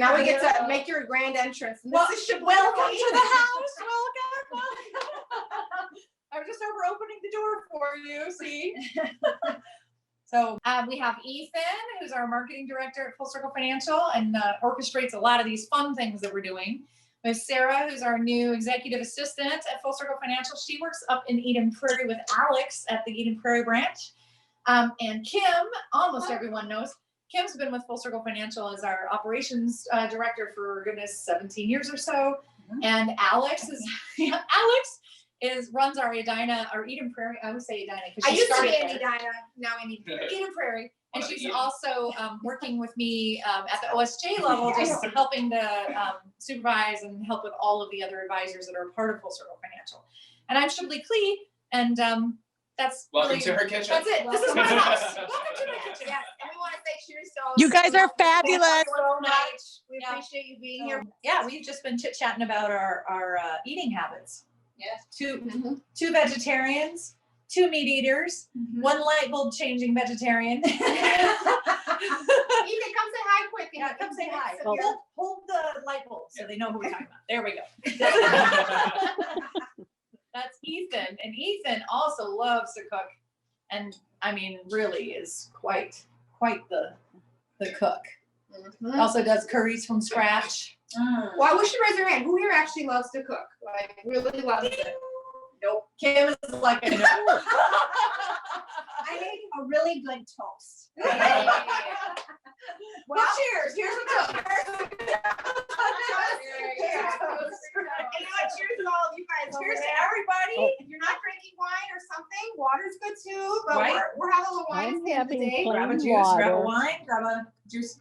Now we get to make your grand entrance. Well, this is welcome to the house. Welcome. I'm just over opening the door for you. See. So we have Ethan, who's our marketing director at Full Circle Financial and orchestrates a lot of these fun things that we're doing. We have Sarah, who's our new executive assistant at Full Circle Financial. She works up in Eden Prairie with Alex at the Eden Prairie branch. And Kim, almost everyone knows, Kim's been with Full Circle Financial as our operations director for, goodness, 17 years or so. And Alex runs our Edina, our Eden Prairie. I would say Edina because I used to be in Edina. Now I need Eden Prairie. And she's also working with me at the OSJ level, just helping to supervise and help with all of the other advisors that are part of Full Circle Financial. And I'm Szablis Klee, and that's welcome really, to her kitchen. That's it. This is my house. Welcome to my kitchen. Yes, and we want to say cheers to all. You guys are fabulous. So much. We appreciate you being here. Yeah, we've just been chit-chatting about our eating habits. Yes. Two vegetarians, 2 meat eaters, 1 light bulb changing vegetarian. Ethan, come say hi quick. Yeah, come say hi. Hold the light bulb so they know who we're talking about. There we go. That's Ethan, and Ethan also loves to cook, and I mean, really is quite the cook. Also does curries from scratch. Well, I wish you raise your hand. Who here actually loves to cook? Like, really loves it? Nope. Kim is like a no. I make a really good toast. Well, cheers. Here's a toast. Cheers to all of you guys. Cheers to everybody. If you're not drinking wine or something, water's good too. But Right. we're having a little wine at the end of the day. Grab a juice, Water. grab a wine, grab a juice.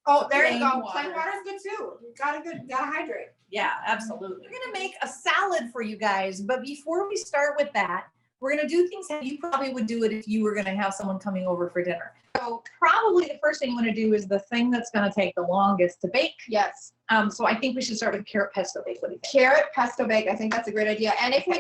Oh, there you Plain go. water. Plain water's good too. You gotta hydrate. Yeah, absolutely. We're gonna make a salad for you guys, but before we start with that, we're gonna do things that you probably would do it if you were gonna have someone coming over for dinner. So probably the first thing you want to do is the thing that's gonna take the longest to bake. Yes. So I think we should start with carrot pesto bake. What do you think? Carrot pesto bake. I think that's a great idea. And if I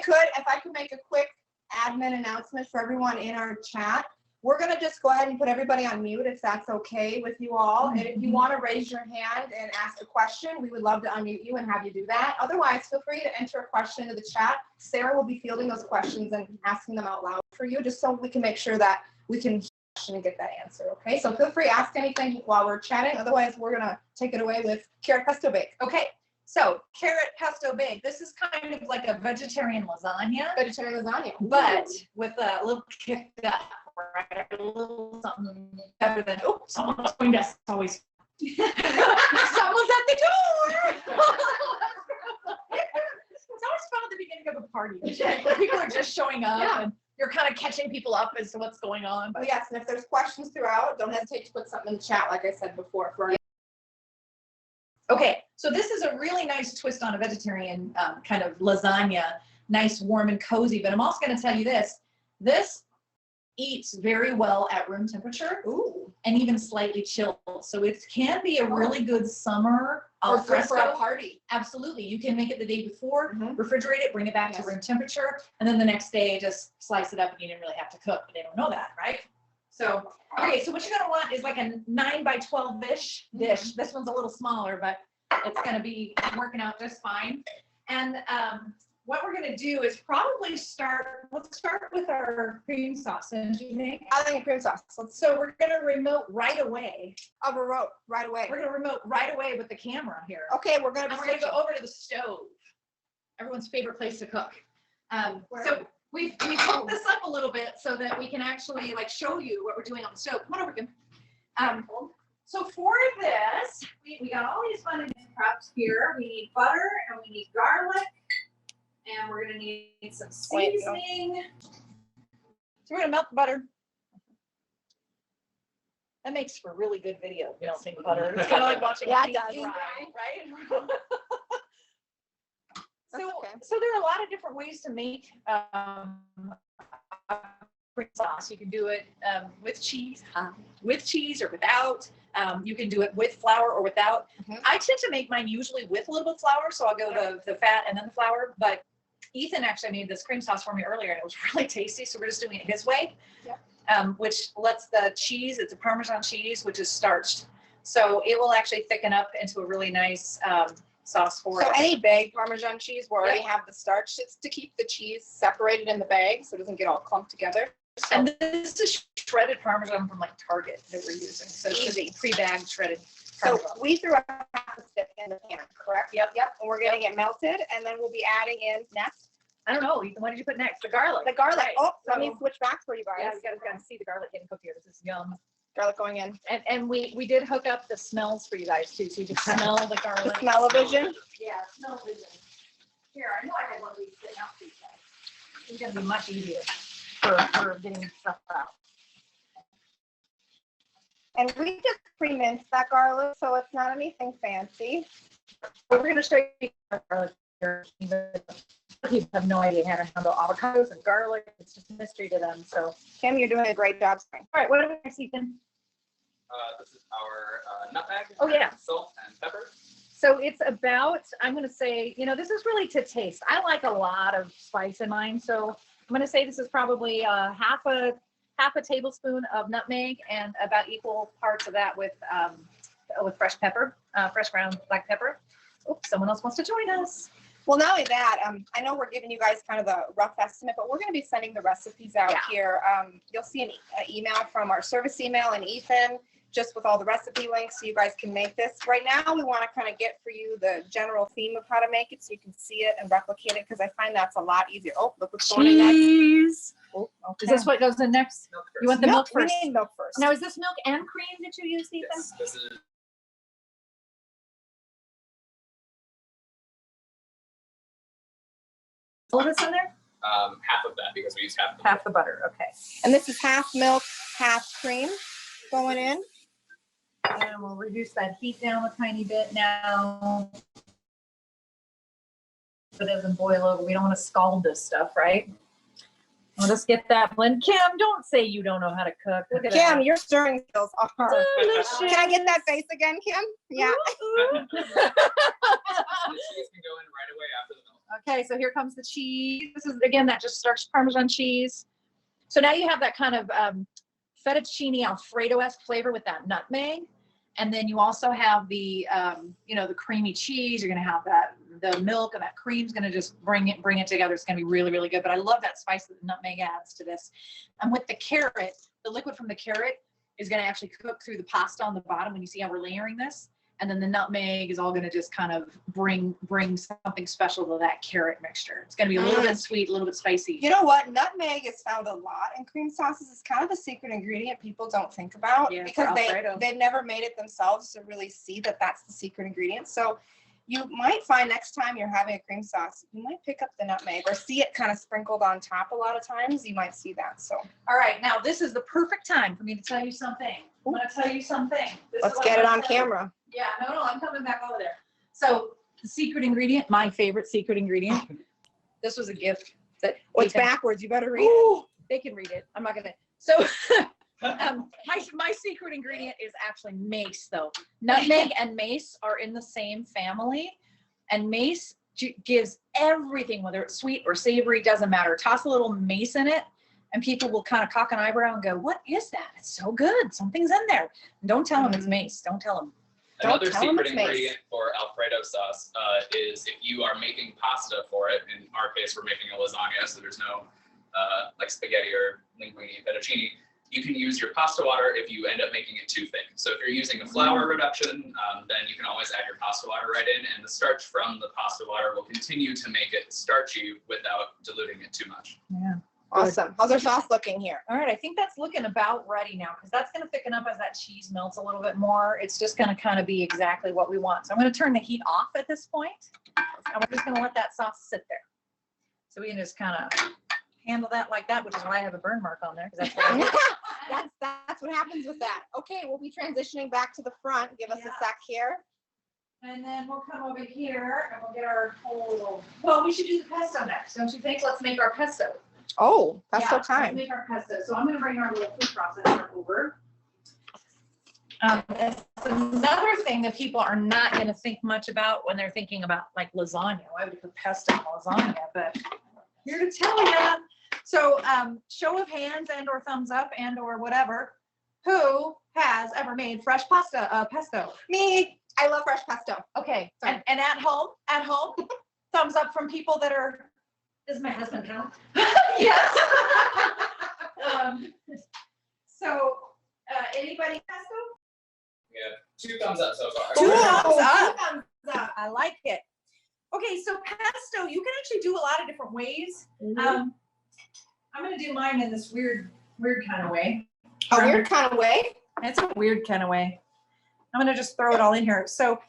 could make a quick admin announcement for everyone in our chat. We're going to just go ahead and put everybody on mute if that's okay with you all. And if you want to raise your hand and ask a question, we would love to unmute you and have you do that. Otherwise, feel free to enter a question into the chat. Sarah will be fielding those questions and asking them out loud for you, just so we can make sure that we can question and get that answer. Okay, so feel free to ask anything while we're chatting. Otherwise, we're going to take it away with carrot pesto bake. Okay, so carrot pesto bake. This is kind of like a vegetarian lasagna. Vegetarian lasagna. But with a little kicked up. Right, a little something better than someone's going to always. Someone's at the door. It's always fun at the beginning of a party. People are just showing up, and you're kind of catching people up as to what's going on. But yes, and if there's questions throughout, don't hesitate to put something in the chat, like I said before. Okay, so this is a really nice twist on a vegetarian kind of lasagna, nice, warm, and cozy. But I'm also going to tell you this. This eats very well at room temperature. Ooh. And even slightly chilled. So it can be a really good summer Or for fresco. a party. Absolutely. You can make it the day before, Mhm. refrigerate it, bring it back to room temperature, and then the next day just slice it up and you didn't really have to cook. But they don't know that, right? So, okay, so what you're gonna want is like a 9 by 12-ish dish. This one's a little smaller, but it's gonna be working out just fine. And what we're gonna do is probably let's start with our cream sauce. And you think? I think cream sauce. So we're gonna remote right away. Right away. We're gonna remote right away with the camera here. Okay, we're gonna. And we're gonna go over to the stove. Everyone's favorite place to cook. So we've hooked this up a little bit so that we can actually like show you what we're doing on the stove. Come on over, Kim. So for this, we got all these fun preps here. We need butter and we need garlic. And we're gonna need some seasoning. So we're gonna melt the butter. That makes for really good video, melting butter. It's kind of like watching Yeah, it it does. fry, right? Okay. So there are a lot of different ways to make cream sauce. You can do it with cheese or without. You can do it with flour or without. Mhm. I tend to make mine usually with a little bit of flour, so I'll go the fat and then the flour. But Ethan actually made this cream sauce for me earlier, and it was really tasty. So we're just doing it his way, which lets the cheese. It's a Parmesan cheese, which is starched. So it will actually thicken up into a really nice sauce for So it. any bag Parmesan cheese will already have the starch. It's to keep the cheese separated in the bag so it doesn't get all clumped together. So And this is shredded Parmesan from like Target that we're using. So it's Easy. pre-bagged shredded So Parmesan. we threw a half a stick in the pan, correct? Yep. And we're getting it melted, and then we'll be adding in next I don't know. What did you put next? The garlic. the garlic. Right. Oh, let me So- switch back for you Yeah, guys. you gotta see the garlic getting cooked here. This is yum. Garlic going in. And we did hook up the smells for you guys too, so you can smell the The garlic. smell-o-vision. Yeah, smell-o-vision. Here, I know I had one of these sitting out for you guys. It's gonna be much easier for getting stuff out. And we just pre-minced that garlic, so it's not anything fancy. We're gonna show you garlic here. People have no idea how to handle avocados and garlic. It's just a mystery to them. So, all Kim, you're doing a great job. right, what do we see, Ethan? This is our nutmeg. Oh, yeah. Salt and pepper. So it's about, I'm going to say, this is really to taste. I like a lot of spice in mine. So I'm going to say this is probably half a tablespoon of nutmeg and about equal parts of that with fresh pepper, fresh ground black pepper. Oops, someone else wants to join us. Well, not only that, I know we're giving you guys kind of a rough estimate, but we're going to be sending the recipes out here. You'll see an email from our service email and Ethan, just with all the recipe links, so you guys can make this. Right now, we want to kind of get for you the general theme of how to make it, so you can see it and replicate it, because I find that's a lot easier. Oh, look what's going in next. Cheese. Oh, Is this what goes in next? Milk You want first. the milk first? We need milk first. Now, is this milk and cream that you use, Ethan? Yes, this is All of this in there? half of that because we use half of Half the butter, okay. And this is half milk, half cream going in. And we'll reduce that heat down a tiny bit now. So it doesn't boil over. We don't want to scald this stuff, right? We'll just get that blend. Kim, don't say you don't know how to cook. Look at Kim, that. your stirring skills are. Delicious. Can I get that face again, Kim? Yeah. the cheese can go in right away after the milk. Okay, so here comes the cheese. This is, again, that just starch Parmesan cheese. So now you have that kind of fettuccine Alfredo-esque flavor with that nutmeg. And then you also have the, the creamy cheese. You're going to have the milk, and that cream's going to just bring it together. It's going to be really, really good. But I love that spice that the nutmeg adds to this. And with the carrot, the liquid from the carrot is going to actually cook through the pasta on the bottom when you see how we're layering this. And then the nutmeg is all going to just kind of bring something special to that carrot mixture. It's going to be a little bit sweet, a little bit spicy. You know what? Nutmeg is found a lot in cream sauces. It's kind of a secret ingredient people don't think about because they've never made it themselves to really see that that's the secret ingredient. So you might find next time you're having a cream sauce, you might pick up the nutmeg or see it kind of sprinkled on top a lot of times. You might see that. So all right, now this is the perfect time for me to tell you something. I'm going to tell you something. let's get it on camera. Yeah, no, I'm coming back over there. So the secret ingredient, my favorite secret ingredient. This was a gift that. Oh, it's backwards. You better read it. Ooh, they can read it. I'm not gonna. So my secret ingredient is actually mace, though. Nutmeg and mace are in the same family, and mace gives everything, whether it's sweet or savory, doesn't matter. Toss a little mace in it, and people will kind of cock an eyebrow and go, "What is that? It's so good. Something's in there." And don't tell them it's mace. Don't tell them. Another tell 'em secret it's mace. ingredient for Alfredo sauce is if you are making pasta for it. In our case, we're making a lasagna, so there's no like spaghetti or linguine, fettuccine. You can use your pasta water if you end up making it too thick. So if you're using a flour reduction, then you can always add your pasta water right in, and the starch from the pasta water will continue to make it starchy without diluting it too much. Yeah. Awesome. How's our sauce looking here? All right, I think that's looking about ready now, because that's going to thicken up as that cheese melts a little bit more. It's just going to kind of be exactly what we want. So I'm going to turn the heat off at this point, and we're just going to let that sauce sit there. So we can just kind of handle that like that, which is why I have a burn mark on there, because that's what I do. That's what happens with that. Okay, we'll be transitioning back to the front. Give us a sec here. And then we'll come over here and we'll get our whole, well, we should do the pesto next, don't you think? Let's make our pesto. Oh, that's so Let's time. make our pesto. So I'm going to bring our little food processor over. That's another thing that people are not going to think much about when they're thinking about like lasagna. Why would you put pesto in lasagna? But here to tell you. So show of hands and or thumbs up and or whatever. who has ever made fresh pesto? Me. I love fresh pesto. Okay, Sorry. and at home, thumbs up from people that are. Does my husband count? Yes. So, anybody pesto? We have 2 thumbs up so far. Two Ooh, thumbs up. thumbs up. I like it. Okay, so pesto, you can actually do a lot of different ways. Mhm. I'm gonna do mine in this weird kind of way. A weird kind of way. It's a weird kind of way. I'm gonna just throw it all in here. So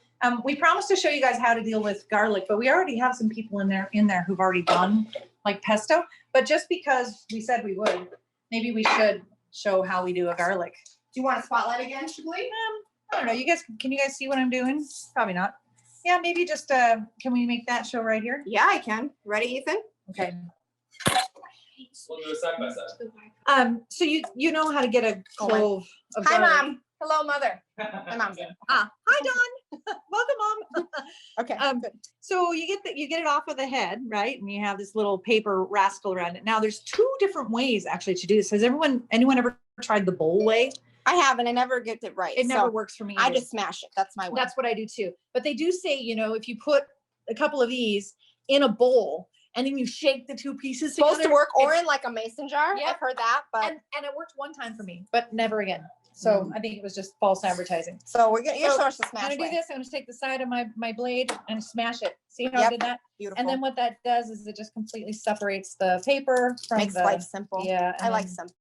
we promised to show you guys how to deal with garlic, but we already have some people in there who've already done like pesto. But just because we said we would, maybe we should show how we do a garlic. Do you want a spotlight again, Shabli? I don't know. Can you guys see what I'm doing? Probably not. Yeah, maybe just can we make that show right here? Yeah, I can. Ready, Ethan? Okay. We'll do it side by side. So you know how to get a clove of Hi, garlic. Mom. Hello, Mother. My mom's in. Hi, Dawn. Welcome, Mom. Okay. So you get it off of the head, right? And you have this little paper rascal around it. Now there's 2 different ways actually to do this. Has anyone ever tried the bowl way? I haven't. I never get it right. It never so works for me. I either. just smash it. That's my way. That's what I do too. But they do say, if you put a couple of these in a bowl and then you shake the 2 pieces supposed to together, work, or it's- in like a mason jar. Yep. I've heard that, but and it worked one time for me, but never again. So I think it was just false advertising. so we're gonna. You're So, supposed to I'm smash. gonna do way. this. I'm gonna take the side of my blade and smash it. See how I Yep. did that? Beautiful. And then what that does is it just completely separates the paper from makes the. life simple. Yeah, I like and simple.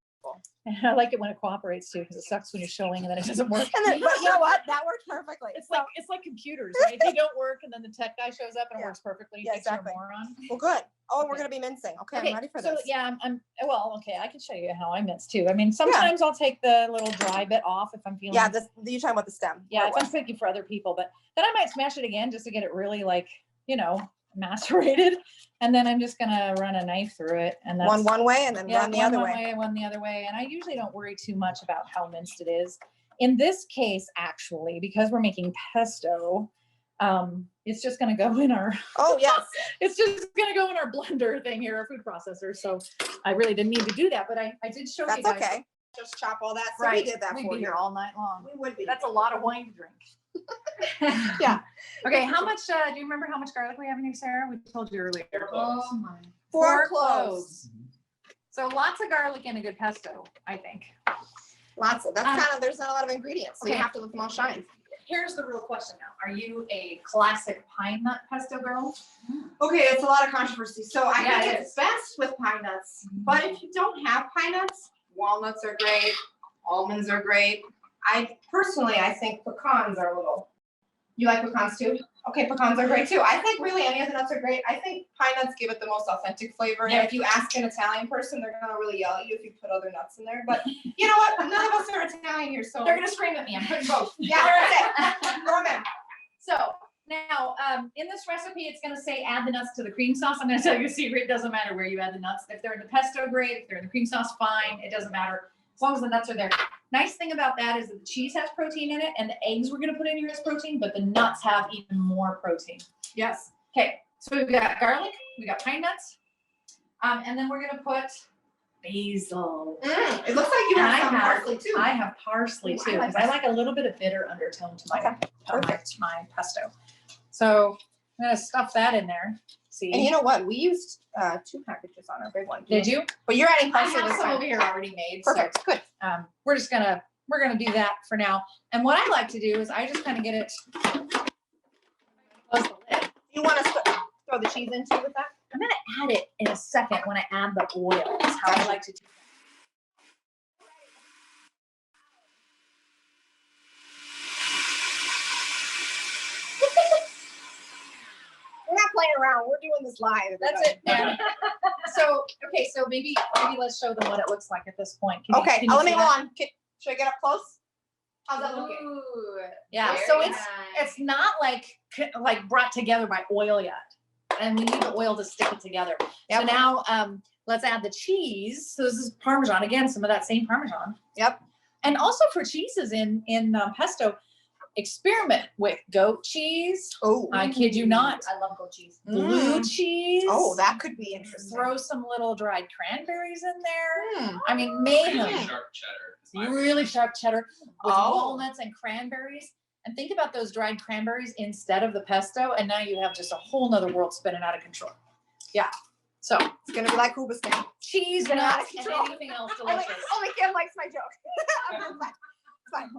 I like it when it cooperates too, because it sucks when you're showing and then it doesn't work. And then, but you know what? That worked perfectly. It's like computers, right? They don't work, and then the tech guy shows up and it Yeah. works perfectly. Yeah, Thinks you're a exactly. moron. Well, good. Oh, and we're Okay. gonna be mincing. Okay, Okay, I'm ready for so this. yeah, okay. I can show you how I mince too. I mean, sometimes I'll take the little dry bit off if I'm feeling. Yeah, you're talking about the stem. Yeah, Or if what? I'm cooking for other people, but then I might smash it again just to get it really macerated, and then I'm just gonna run a knife through it, and that's one way and then run the one other one way. one the other way. And I usually don't worry too much about how minced it is. In this case, actually, because we're making pesto, it's just gonna go in our Oh yes. it's just gonna go in our blender thing here, our food processor. So I really didn't mean to do that, but I did show That's you guys. okay. Just chop all that. So Right, we did that we'd for be you. here all night long. We would be. That's a lot of wine to drink. Yeah. Okay, how much, do you remember how much garlic we have in here, Sarah? We told you earlier. cloves. Oh my. 4 cloves. So lots of garlic in a good pesto, I think. Lots of. That's kind of. There's not a lot of ingredients, so you Okay. have to let them all shine. Here's the real question now. Are you a classic pine nut pesto girl? Okay, it's a lot of controversy. So I Yeah, think it it's best with pine nuts. But if you don't have pine nuts, walnuts are great. Almonds are great. I think pecans are a little. You like pecans too? Okay, pecans are great too. I think really any of the nuts are great. I think pine nuts give it the most authentic flavor. Yeah. And if you ask an Italian person, they're gonna really yell at you if you put other nuts in there. But you know what? None of us are Italian here, so They're gonna scream at me. I'm putting both. yeah, that's it. Throw 'em in. So now, in this recipe, it's gonna say add the nuts to the cream sauce. I'm gonna tell you a secret. It doesn't matter where you add the nuts. If they're in the pesto, great. If they're in the cream sauce, fine. It doesn't matter as long as the nuts are there. Nice thing about that is that the cheese has protein in it, and the eggs we're gonna put in here is protein, but the nuts have even more protein. Yes. Okay, so we've got garlic, we got pine nuts, and then we're gonna put basil. It looks like you And have some parsley too. I have parsley Ooh, too, I like because I like a little bit of bitter undertone to my, Okay, perfect. my pesto. So I'm gonna stuff that in there. See? And you know what? We used 2 packages on our big one. Did you? But you're adding I parsley have this some time. over here already made. Perfect. Good. So we're gonna do that for now. And what I like to do is I just kind of get it. Close the lid. You want us to throw the cheese into with that? I'm gonna add it in a second when I add the oil. That's how I like to do it. We're not playing around. We're doing this live. That's it. And so okay, so maybe let's show them what it looks like at this point. Can you- Okay. can you Let me see hold that? on. Should I get up close? How's that looking? Ooh, Yeah. very So nice. it's not like brought together by oil yet, and we need the oil to stick it together. Yep. So now let's add the cheese. So this is Parmesan again, some of that same Parmesan. Yep. And also for cheeses in pesto, experiment with goat cheese. Oh, I kid you not. I love goat cheese. Blue cheese. oh, that could be interesting. Throw some little dried cranberries in there. Hmm. I mean, Really mayhem. sharp cheddar. is my Really sharp cheddar with Oh. walnuts and cranberries. And think about those dried cranberries instead of the pesto. And now you have just a whole nother world spinning out of control. Yeah. So It's gonna be like Hubastan. cheese, Spinning out of nuts, and control. anything else Only delicious. Kim likes my joke. I'm just like, fine.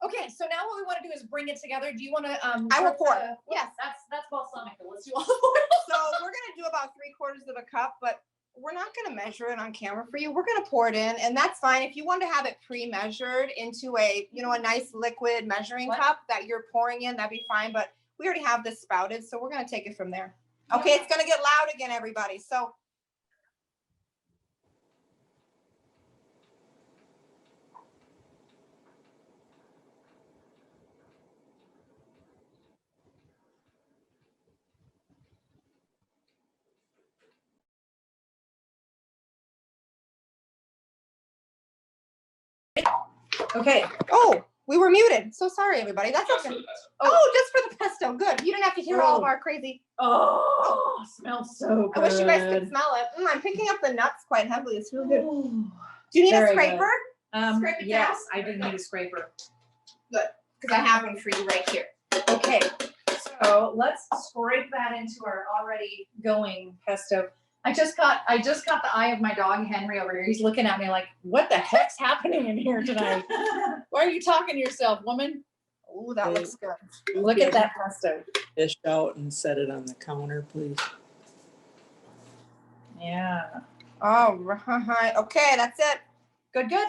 Okay, so now what we want to do is bring it together. Do you want to? I will pour. Yes, that's balsamic. Let's do all the So we're gonna do about 3/4 of a cup, but we're not gonna measure it on camera for you. We're gonna pour it in, and that's fine. If you want to have it pre-measured into a, a nice liquid measuring What? cup that you're pouring in, that'd be fine. But we already have this spouted, so we're gonna take it from there. Okay, it's gonna get loud again, everybody. So. Okay. Oh, we were muted. So sorry, everybody. That's Just okay. for the pesto. Oh, just for the pesto. Good. You didn't have to hear all of our crazy. Oh, smells so I good. wish you guys could smell it. I'm picking up the nuts quite heavily. It's really good. Ooh. Do you need Very a scraper? good. Scrape it Yes, I do need a scraper. Because I have one for you right here. Okay, so let's scrape that into our already going pesto. I just caught the eye of my dog Henry over here. He's looking at me like, what the heck's happening in here tonight? Why are you talking to yourself, woman? Oh, that looks good. Look at that pesto. Dish out and set it on the counter, please. Yeah. All right. Okay, that's it. Good, good.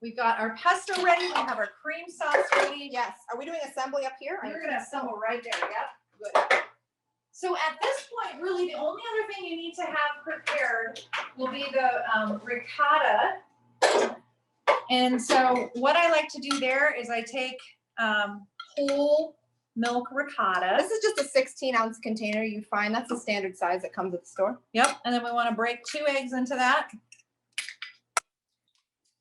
We've got our pesto ready. We have our cream sauce ready. Yes. Are we doing assembly up here? You're gonna assemble right there, yep. Good. So at this point, really, the only other thing you need to have prepared will be the ricotta. And so what I like to do there is I take whole milk ricotta. This is just a 16-ounce container you find. That's the standard size that comes at the store. Yep, and then we want to break 2 eggs into that.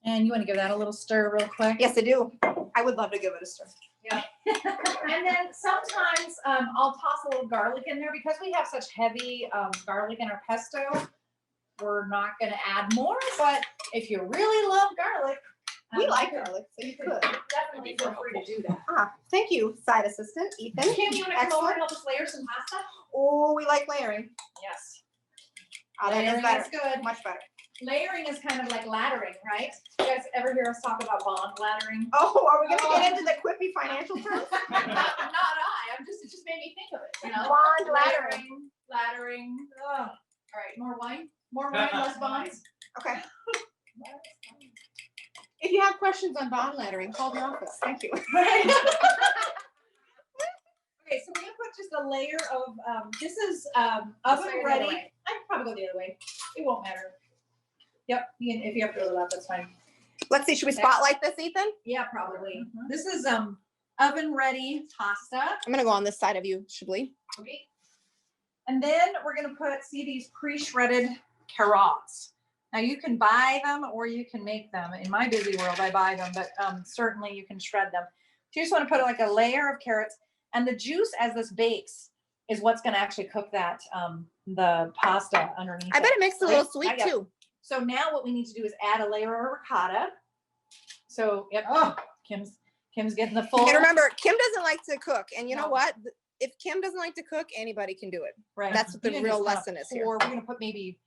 And you want to give that a little stir real quick? Yes, I do. I would love to give it a stir. Yeah. And then sometimes I'll toss a little garlic in there because we have such heavy garlic in our pesto. We're not going to add more, but if you really love garlic, We like garlic, so you could. definitely feel free to do that. Ah, thank you, side assistant Ethan. Kim, you want to come over Excellent. and help us layer some pasta? Oh, we like layering. Yes. Oh, that is Layering better. is good. Much better. Layering is kind of like laddering, right? You guys ever hear us talk about bond laddering? Oh, are we gonna get into the quippy financial terms? Not I. It just made me think of it. You know, Bond laddering. laddering. Ugh. All right, more wine. More wine, less bonds. Okay. If you have questions on bond laddering, call the office. Thank you. Right. Okay, so we're gonna put just a layer of this is oven layer the ready. other way. I can probably go the other way. It won't matter. Yep. If you have to go to that, that's fine. Let's see. Should we spotlight this, Ethan? Yeah, probably. This is oven ready pasta. I'm gonna go on this side of you, Szablis. Okay. And then we're gonna see these pre-shredded carrots. Now you can buy them or you can make them. In my busy world, I buy them, but certainly you can shred them. So you just want to put like a layer of carrots, and the juice as this bakes is what's going to actually cook that the pasta underneath. I bet it makes it a little sweet Not yet. too. So now what we need to do is add a layer of ricotta. So yep, Kim's getting the full. And remember, Kim doesn't like to cook, and you know No. what? If Kim doesn't like to cook, anybody can do it. Right. That's what the You can real just kinda lesson is here. We're gonna put maybe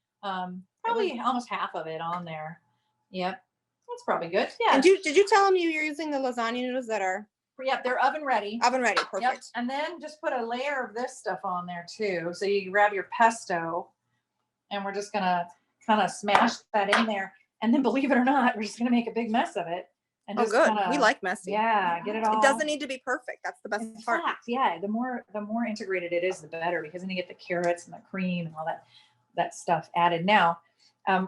probably almost half of it on there. Yep, that's probably good. Yeah. And did you tell him you're using the lasagna noodles that are Yep, they're oven ready. oven ready? Yep. Perfect. And then just put a layer of this stuff on there too. So you grab your pesto, and we're just gonna kind of smash that in there. And then believe it or not, we're just gonna make a big mess of it. And Oh, just good. kinda- We like messy. Yeah, get it all. It doesn't need to be perfect. That's the best In part. fact, yeah, the more integrated it is, the better, because then you get the carrots and the cream and all that stuff added. Now,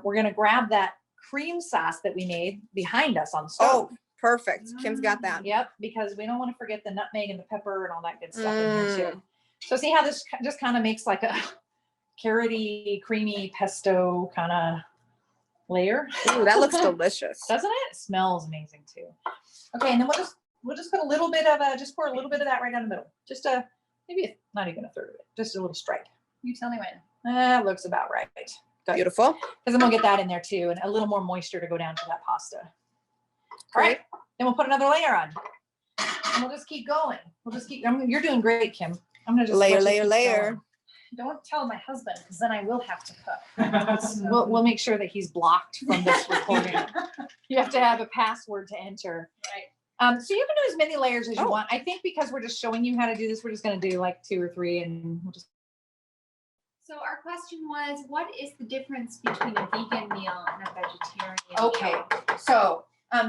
we're gonna grab that cream sauce that we made behind us on the stove. Oh, perfect. Kim's got that. Yep, because we don't want to forget the nutmeg and the pepper and all that good stuff in here too. Mm. So see how this just kind of makes like a carroty, creamy pesto kind of layer? Ooh, that looks delicious. Doesn't it? It smells amazing too. Okay, and then we'll just we'll just put a little bit of just pour a little bit of that right down the middle. Just maybe not even a third of it, just a little stripe. You tell me when. That looks about right. Good. Beautiful. Because then we'll get that in there too, and a little more moisture to go down to that pasta. All right, then we'll put another layer on, and we'll just keep going. You're doing great, Kim. I'm gonna just Layer, let you layer, keep layer. going. Don't tell my husband, because then I will have to cook. We'll make sure that he's blocked from this recording. You have to have a password to enter. Right. So you can do as many layers as you Oh. want. I think because we're just showing you how to do this, we're just gonna do like 2 or 3, and we'll just. So our question was, what is the difference between a vegan meal and a vegetarian Okay, meal? so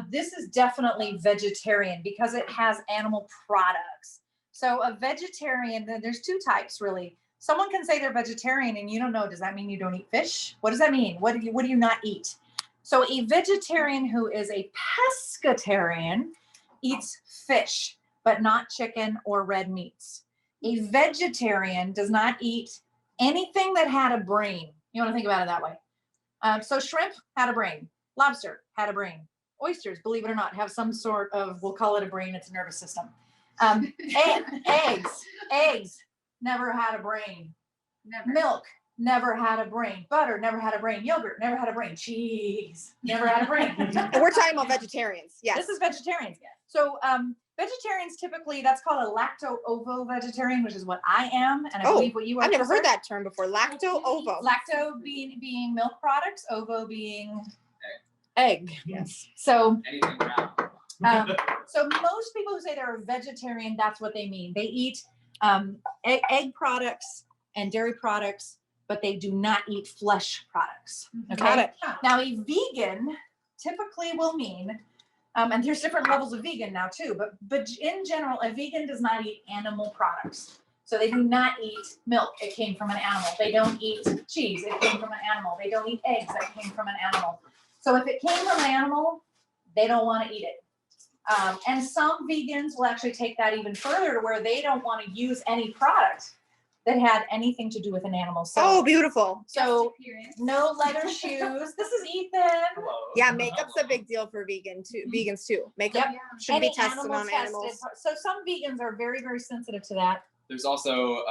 this is definitely vegetarian because it has animal products. So a vegetarian, there's 2 types really. Someone can say they're vegetarian and you don't know, does that mean you don't eat fish? What does that mean? What do you not eat? So a vegetarian who is a pescatarian eats fish, but not chicken or red meats. A vegetarian does not eat anything that had a brain. You want to think about it that way. So shrimp had a brain. Lobster had a brain. Oysters, believe it or not, have some sort of, we'll call it a brain, it's a nervous system. Eggs never had a brain. Never. Milk never had a brain. Butter never had a brain. Yogurt never had a brain. Cheese never had a brain. And we're talking about vegetarians. Yes. This is vegetarians. So vegetarians typically, that's called a lacto-ovo-vegetarian, which is what I am, and I believe what you are. I've never heard Spencer. that term before. Lacto-ovo. Lacto being milk products, ovo being egg. Yes. So Anything brown. so most people who say they're a vegetarian, that's what they mean. They eat egg products and dairy products, but they do not eat flesh products. Okay. Got it. Now a vegan typically will mean, and there's different levels of vegan now too, but in general, a vegan does not eat animal products. So they do not eat milk, it came from an animal. They don't eat cheese, it came from an animal. They don't eat eggs, that came from an animal. So if it came from an animal, they don't want to eat it. And some vegans will actually take that even further to where they don't want to use any product that had anything to do with an animal. So, Oh, beautiful. so Just appearance. no leather shoes. This is Ethan. Hello. Yeah, makeup's a big deal for vegans too. Makeup Yep. should be Any tested animal on animals. So some vegans are very, very sensitive to that. There's also,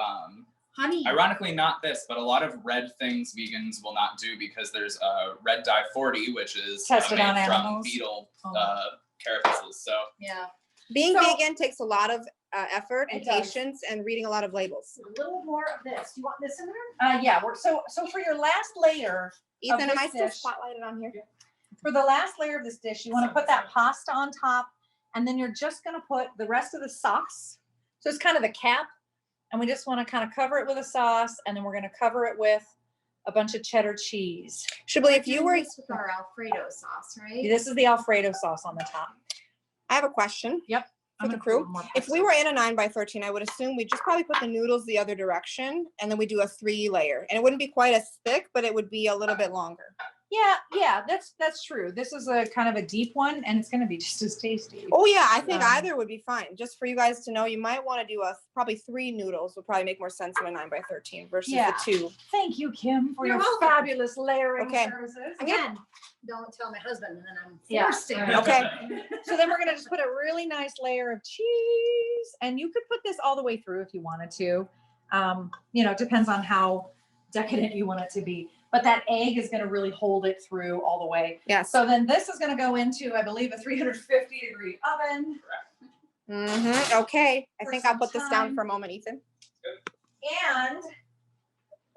Honey. ironically not this, but a lot of red things vegans will not do because there's red dye 40, which is Tested on made from animals. beetle Oh. carapaces. So Yeah. Being So- vegan takes a lot of effort and It does. patience and reading a lot of labels. A little more of this. Do you want this in there? Yeah, so for your last layer, Ethan, am this I still dish. spotlighted on here? for the last layer of this dish, you want to put that pasta on top, and then you're just going to put the rest of the sauce. So it's kind of the cap, and we just want to kind of cover it with a sauce, and then we're going to cover it with a bunch of cheddar cheese. Shibley, if you were, This with our Alfredo sauce, right? This is the Alfredo sauce on the top. I have a question. Yep. For I'm the gonna put a crew, little more if we pesto. were in a 9x13, I would assume we just probably put the noodles the other direction, and then we do a 3 layer, and it wouldn't be quite as thick, but it would be a little bit longer. Yeah, that's true. This is a kind of a deep one, and it's going to be just as tasty. Oh yeah, I think Um, either would be fine. Just for you guys to know, you might want to do probably 3 noodles would probably make more sense in a 9x13 versus Yeah. the 2. Thank you, Kim, for You're your welcome. fabulous layering Okay. services. Again, don't tell my husband, and then I'm Yeah. forced to. Okay. So then we're gonna just put a really nice layer of cheese, and you could put this all the way through if you wanted to. It depends on how decadent you want it to be. But that egg is gonna really hold it through all the way. Yes. So then this is gonna go into, I believe, a 350-degree oven. Okay. I For think I'll some put this down time. for a moment, Ethan. And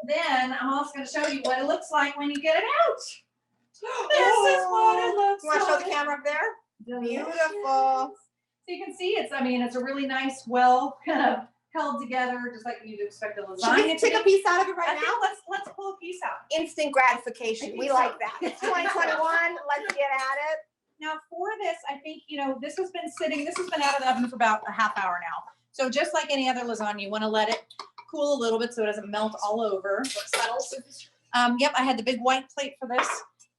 then I'm also gonna show you what it looks like when you get it out. This is what it looks You want to show like. the camera up there? Delicious. Beautiful. So you can see it's a really nice, well kind of held together, just like you'd expect a Should lasagna we to take a be. piece out of it I right think now? let's pull a piece out. Instant gratification. I We think like so. that. It's 2021. Let's get at it. Now for this, I think, this has been out of the oven for about a half hour now. So just like any other lasagna, you want to let it cool a little bit so it doesn't melt all over. Yep, I had the big white plate for this.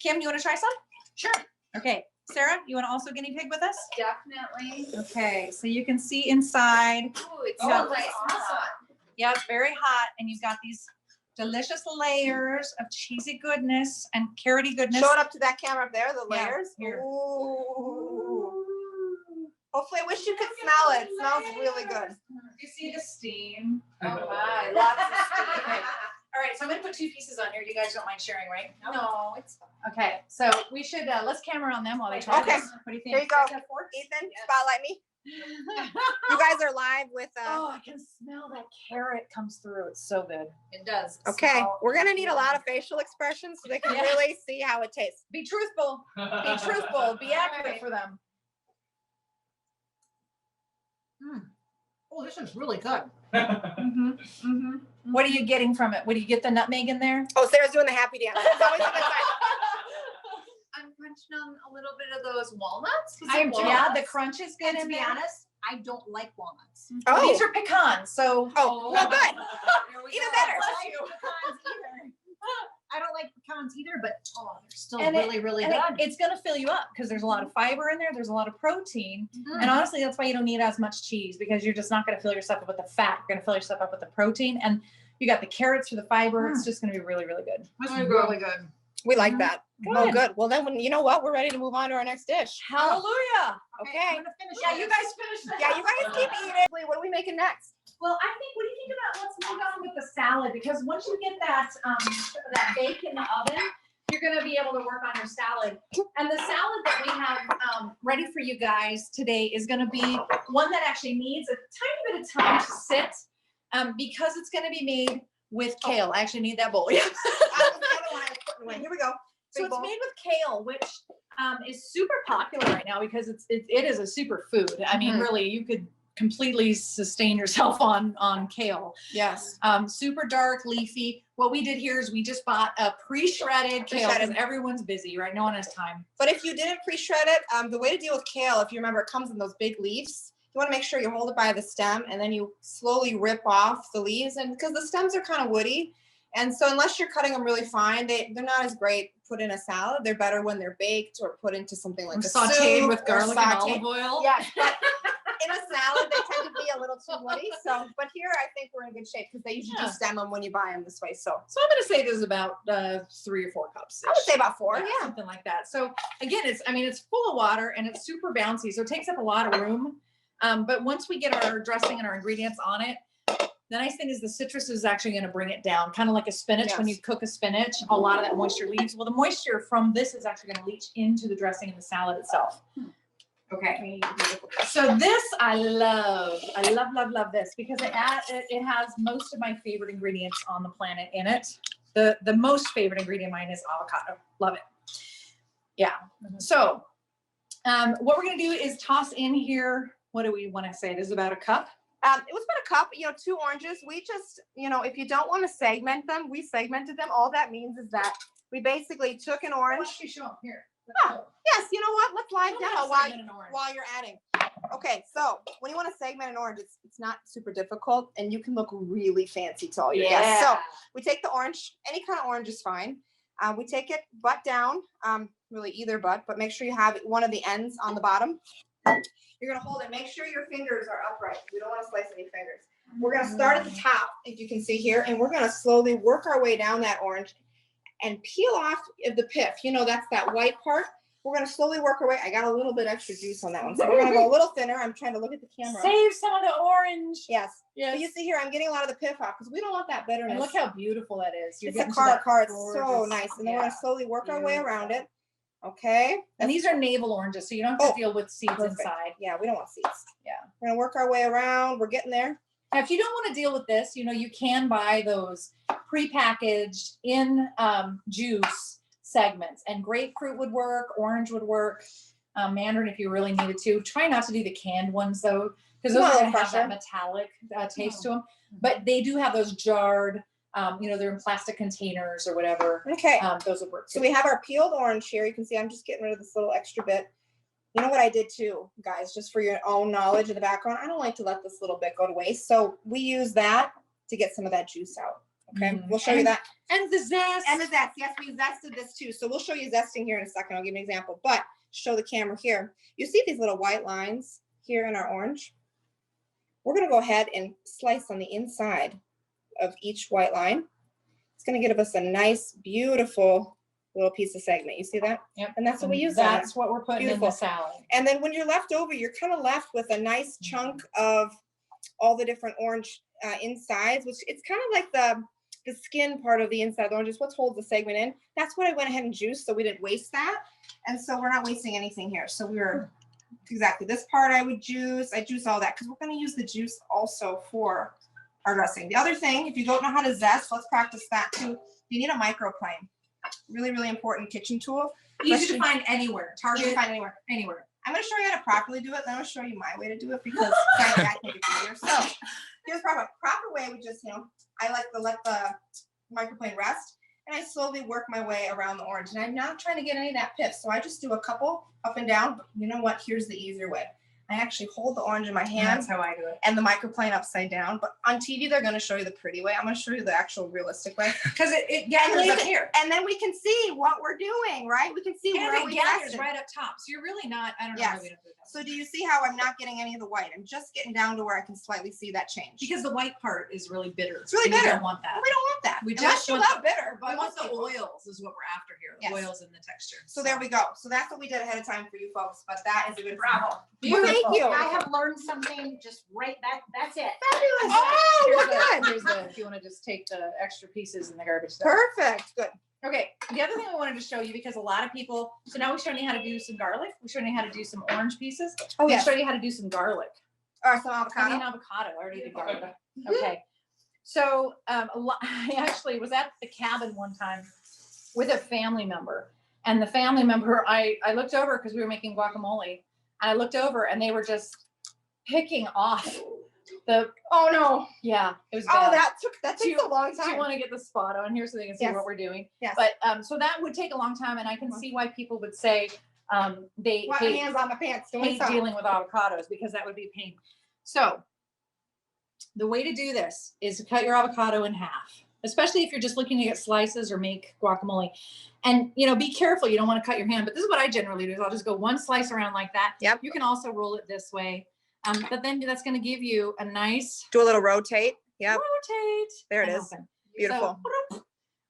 Kim, you want to try some? Sure. Okay. Sarah, you want to also guinea pig with us? Definitely. Okay, so you can see inside. Ooh, it's Yeah. so nice and hot. Yeah, it's very hot, and you've got these delicious layers of cheesy goodness and carroty goodness. Show it up to that camera up there, the Yeah, layers. here. Ooh. Hopefully, I wish you could smell it. It smells really good. You see the steam? Oh my, lots of steam. All right, so I'm gonna put 2 pieces on here. You guys don't mind sharing, right? No, it's Okay, so we should, let's camera on them while they try Okay. this. What do you think? Here you go. Guys have forks? Ethan, spotlight me. You guys are live with. Oh, I can smell that carrot comes through. It's so good. It does. Okay, Smell we're gonna need a lot yummy. of facial expressions so they can Yeah. really see how it tastes. Be truthful. Be truthful. Be accurate for them. Oh, this is really good. What are you getting from it? What do you get the nutmeg in there? Oh, Sarah's doing the happy dance. It's always a good sign. I'm crunching on a little bit of those walnuts. Was I it am too. Yeah, walnuts? the crunch is good And to in be there. honest, I don't like walnuts. Oh, Oh, these are pecans. So oh, well, good. There we Even go. better. I don't like pecans either. I don't like pecans either, but oh, they're still And really, really and good. it's going to fill you up because there's a lot of fiber in there. There's a lot of protein. Mhm. And honestly, that's why you don't need as much cheese because you're just not going to fill yourself up with the fat. You're going to fill yourself up with the protein. And you got the carrots for the fiber. It's just going to be really, really good. This is really good. We like that. Good. Oh, good. Well, then, you know what? We're ready to move on to our next dish. Hallelujah. Okay. I'm gonna finish Yeah, this. you guys finish that. Yeah, you guys keep eating. Wait, what are we making next? Well, I think, what do you think about, let's move on with the salad, because once you get that, that bake in the oven, you're gonna be able to work on your salad. And the salad that we have, ready for you guys today is gonna be one that actually needs a tiny bit of time to sit, because it's gonna be made with kale. I actually need that bowl. Yeah. That was the other one I was putting away. Here we go. So Big it's bowl. made with kale, which is super popular right now because it is a super food. I mean, Mhm. really, you could completely sustain yourself on kale. Yes. Super dark, leafy. What we did here is we just bought a pre-shredded kale because Pre-shredded. everyone's busy, right? No one has time. But if you didn't pre-shred it, the way to deal with kale, if you remember, it comes in those big leaves. You want to make sure you hold it by the stem and then you slowly rip off the leaves, and because the stems are kind of woody. And so unless you're cutting them really fine, they're not as great put in a salad. They're better when they're baked or put into something like a Sauteed soup with or garlic and sauteed. olive oil. Yes, but in a salad, they tend to be a little too woody. So, but here I think we're in good shape because they usually Yeah. do stem them when you buy them this way. So So I'm going to say this is about 3 or 4 cups. I would say about 4. Yeah. Something like that. So again, it's full of water and it's super bouncy. So it takes up a lot of room. But once we get our dressing and our ingredients on it, the nice thing is the citrus is actually going to bring it down, kind of like a spinach. When you Yes. cook a spinach, a lot of that moisture leaves. Well, the moisture from this is actually going to leach into the dressing and the salad itself. Okay. So this I love. I love this because it has most of my favorite ingredients on the planet in it. The most favorite ingredient of mine is avocado. Love it. Yeah. So what we're going to do is toss in here. What do we want to say? It is about a cup. It was about a cup, 2 oranges. We just, if you don't want to segment them, we segmented them. All that means is that we basically took an Why orange. don't you show them here? Oh, yes, you know what? Let's live demo Segment an orange. while you're adding. Okay, so when you want to segment an orange, it's not super difficult, and you can look really fancy to all your guests. So we take the orange, any kind of orange is fine. We take it butt down, really either butt, but make sure you have one of the ends on the bottom. You're gonna hold it. Make sure your fingers are upright. We don't want to slice any fingers. We're gonna start at the top, if you can see here, and we're gonna slowly work our way down that orange and peel off the pith. That's that white part. We're gonna slowly work our way. I got a little bit extra juice on that one, so we're gonna go a little thinner. I'm trying to look at the camera. Save some of the orange. Yes. Yes. But you see here, I'm getting a lot of the pith off because we don't want that bitterness. And look how beautiful that is. You're It's a getting to that car. It's so gorgeous- nice. And then we're yeah. gonna slowly work our way Beautiful. around it. Okay. And these are navel oranges, so you don't have to Oh, deal with seeds perfect. inside. Yeah, we don't want seeds. Yeah. We're gonna work our way around. We're getting there. Now, if you don't want to deal with this, you can buy those prepackaged in juice segments, and grapefruit would work, orange would work, mandarin if you really needed to. Try not to do the canned ones though, because those No, are going to have fresher. that metallic taste to them. But they do have those jarred, they're in plastic containers or whatever. Okay. Those would work. So we have our peeled orange here. You can see I'm just getting rid of this little extra bit. You know what I did too, guys, just for your own knowledge of the background, I don't like to let this little bit go to waste. So we use that to get some of that juice out. Okay, Mhm. we'll show you that. And the zest. And the zest, yes, we zested this too. So we'll show you zesting here in a second. I'll give you an example, but show the camera here. You see these little white lines here in our orange? We're gonna go ahead and slice on the inside of each white line. It's gonna give us a nice, beautiful little piece of segment. You see that? Yep. And that's what we use. on it. That's what we're putting in Beautiful. the salad. And then when you're left over, you're kind of left with a nice chunk of all the different orange insides, which it's kind of like the skin part of the inside of the orange is what holds the segment in. That's what I went ahead and juiced, so we didn't waste that. And so we're not wasting anything here. So we were exactly this part I would juice. I juice all that because we're going to use the juice also for our dressing. The other thing, if you don't know how to zest, let's practice that too. You need a microplane. Really, really important kitchen tool. Easy to find anywhere. Hard to Target, find anywhere. anywhere. I'm going to show you how to properly do it. Then I'm going to show you my way to do it because frankly, I think it's easier. So here's proper way. We just, I like to let the microplane rest, and I slowly work my way around the orange. And I'm not trying to get any of that pith, so I just do a couple up and down. But you know what? Here's the easier way. I actually hold the orange in my hand That's how I do it. and the microplane upside down. But on TV, they're going to show you the pretty way. I'm going to show you the actual realistic way. Because it gathers up here. And then we can see what we're doing, right? We can see And where it we gathers rested. right up top. So you're really not, I don't know Yes. how we don't do that. So do you see how I'm not getting any of the white? I'm just getting down to where I can slightly see that change. Because the white part is really bitter. It's really and we bitter. don't want that. Well, we don't want that. We Unless just you want love bitter, but We want most the people- oils is what we're after here. The Yes. oils and the texture. So there we go. So that's what we did ahead of time for you folks, but that is a good Bravo. Well, thank you. I have learned something just right that's it. Fabulous. Oh, Oh, here's we're good. Here's the, if you want to just take the extra pieces in the garbage. Perfect. Good. Okay, the other thing I wanted to show you, because a lot of people, so now we're showing you how to do some garlic. We're showing you how to do some orange pieces. Oh, We're yes. showing you how to do some garlic. Or some I avocado. mean avocado. I already did garlic. Okay. So I actually was at the cabin one time with a family member. And the family member, I looked over because we were making guacamole. And I looked over and they were just picking off the, Oh no. yeah, it was Oh, bad. that takes Do a long Do you time. want to get the spot on here so they can see Yes. what we're doing? Yes. But so that would take a long time, and I can see why people would say they Want my hate, hands on my pants doing hate something. dealing with avocados because that would be a pain. So the way to do this is to cut your avocado in half, especially if you're just looking to get slices or make guacamole. And be careful, you don't want to cut your hand, but this is what I generally do is I'll just go one slice around like that. Yep. You can also roll it this way. But then that's going to give you a nice Do a little rotate. Yep. rotate. There it and is. open. Beautiful. So,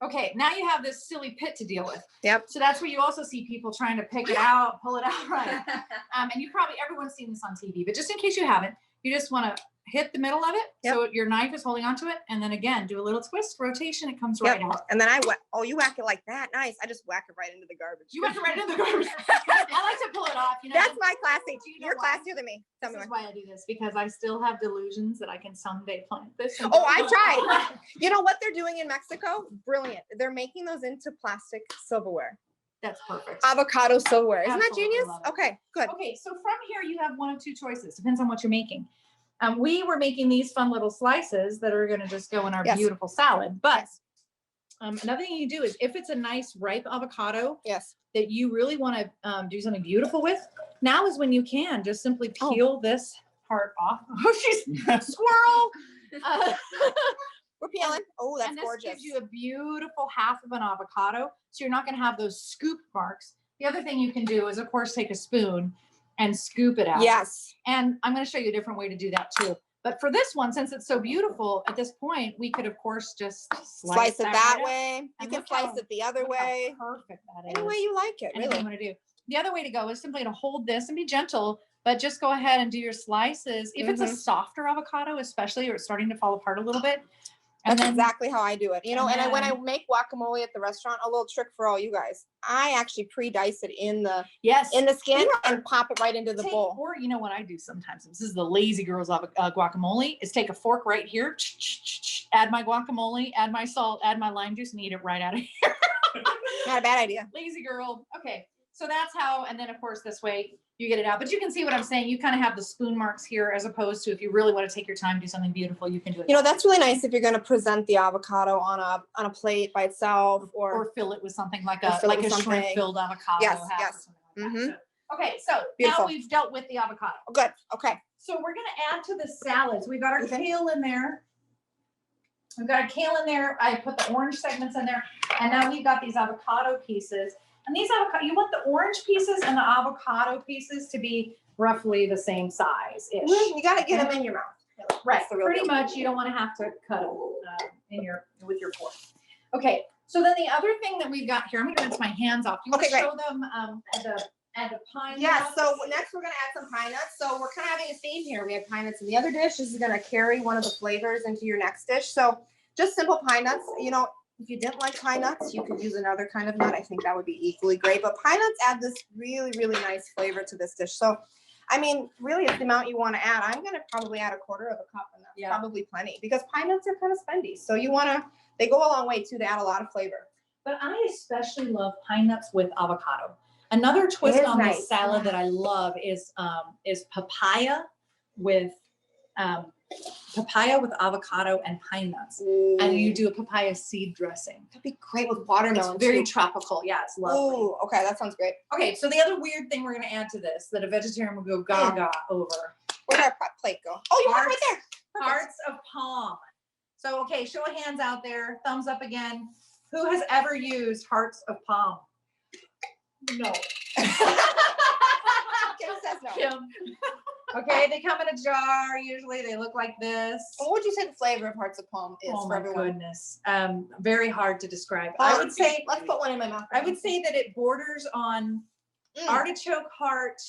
okay, now you have this silly pit to deal with. Yep. So that's where you also see people trying to pick it out, pull it out, right? And everyone's seen this on TV, but just in case you haven't, you just want to hit the middle of it. Yep. So your knife is holding onto it. And then again, do a little twist, rotation, it comes Yep. right out. And then you whack it like that. Nice. I just whack it right into the garbage. You went right into the garbage. I like to pull it off. That's my classy. Do you know You're why? classier than me. Tell This me is why. why I do this, because I still have delusions that I can someday plant this. Oh, I tried. You know what they're doing in Mexico? Brilliant. They're making those into plastic silverware. That's perfect. Avocado silverware. Isn't that Absolutely genius? love it. Okay, good. Okay, so from here you have one of two choices. Depends on what you're making. We were making these fun little slices that are going to just go in our Yes. beautiful salad. But Yes. another thing you do is if it's a nice ripe avocado Yes. that you really want to do something beautiful with, now is when you can just simply peel this part off. Oh, she's squirrel. We're peeling. Oh, that's and this gorgeous. gives you a beautiful half of an avocado. So you're not going to have those scoop marks. The other thing you can do is, of course, take a spoon and scoop it out. Yes. And I'm going to show you a different way to do that too. But for this one, since it's so beautiful, at this point, we could, of course, just Slice it that right up. way. You And can look how- slice it the other Look how way. perfect that is. Any way you like it, Anything really. you want to do. The other way to go is simply to hold this and be gentle, but just go ahead and do your slices. If it's a Mhm. softer avocado, especially, or it's starting to fall apart a little bit. And That's then exactly how I do it. and When I then- make guacamole at the restaurant, a little trick for all you guys. I actually pre-dice it in the yes, skin and pop it right into the bowl. Or you know what I do sometimes? This is the lazy girls of guacamole. Is take a fork right here, add my guacamole, add my salt, add my lime juice, and eat it right out of here. Not a bad idea. Lazy girl. Okay, so that's how. And then of course this way you get it out. But you can see what I'm saying. You kind of have the spoon marks here, as opposed to if you really want to take your time, do something beautiful, you can do it. That's really nice if you're going to present the avocado on a plate by itself or fill it with something like Or a fill it with shrimp something. filled avocado. Yes, half or yes. something like that. Mhm. So- okay, so Beautiful. now we've dealt with the avocado. Oh, good. Okay. So we're gonna add to the salads. We've got our Okay. kale in there. We've got our kale in there. I put the orange segments in there, and now we've got these avocado pieces. And these avocado, you want the orange pieces and the avocado pieces to be roughly the same size ish. You got to get them in your mouth. Right, That's the real pretty deal. much. You don't want to have to cut them with your fork. Okay, So then the other thing that we've got here, I'm gonna rinse my hands off. You want Okay, to great. show them the pine Yeah, nuts? so next we're gonna add some pine nuts. So we're kind of having a theme here. We have pine nuts in the other dish. This is gonna carry one of the flavors into your next dish. So just simple pine nuts. You know, if you didn't like pine nuts, you could use another kind of nut. I think that would be equally great. But pine nuts add this really, really nice flavor to this dish. So, I mean, really, it's the amount you want to add. I'm gonna probably add a quarter of a cup, and that's Yeah. probably plenty because pine nuts are kind of spendy. So you wanna, they go a long way too. They add a lot of flavor. But I especially love pine nuts with avocado. Another twist is on nice. this salad that I love is papaya with avocado and pine nuts. And you do a papaya seed dressing. That'd be great with watermelon. It's very too. tropical. Yeah, it's lovely. Ooh, okay, that sounds great. Okay, so the other weird thing we're gonna add to this that a vegetarian would go gaga over. Where'd our prep plate go? Oh, you have it right there. Perfect. Hearts of palm. So, okay, show of hands out there. Thumbs up again. Who has ever used hearts of palm? No. Kim says no. Kim. Okay, they come in a jar. Usually they look like this. What would you say the flavor of hearts of palm is Oh for my everyone? goodness. Very hard to describe. I would say let's put one in my mouth. that it borders on artichoke heart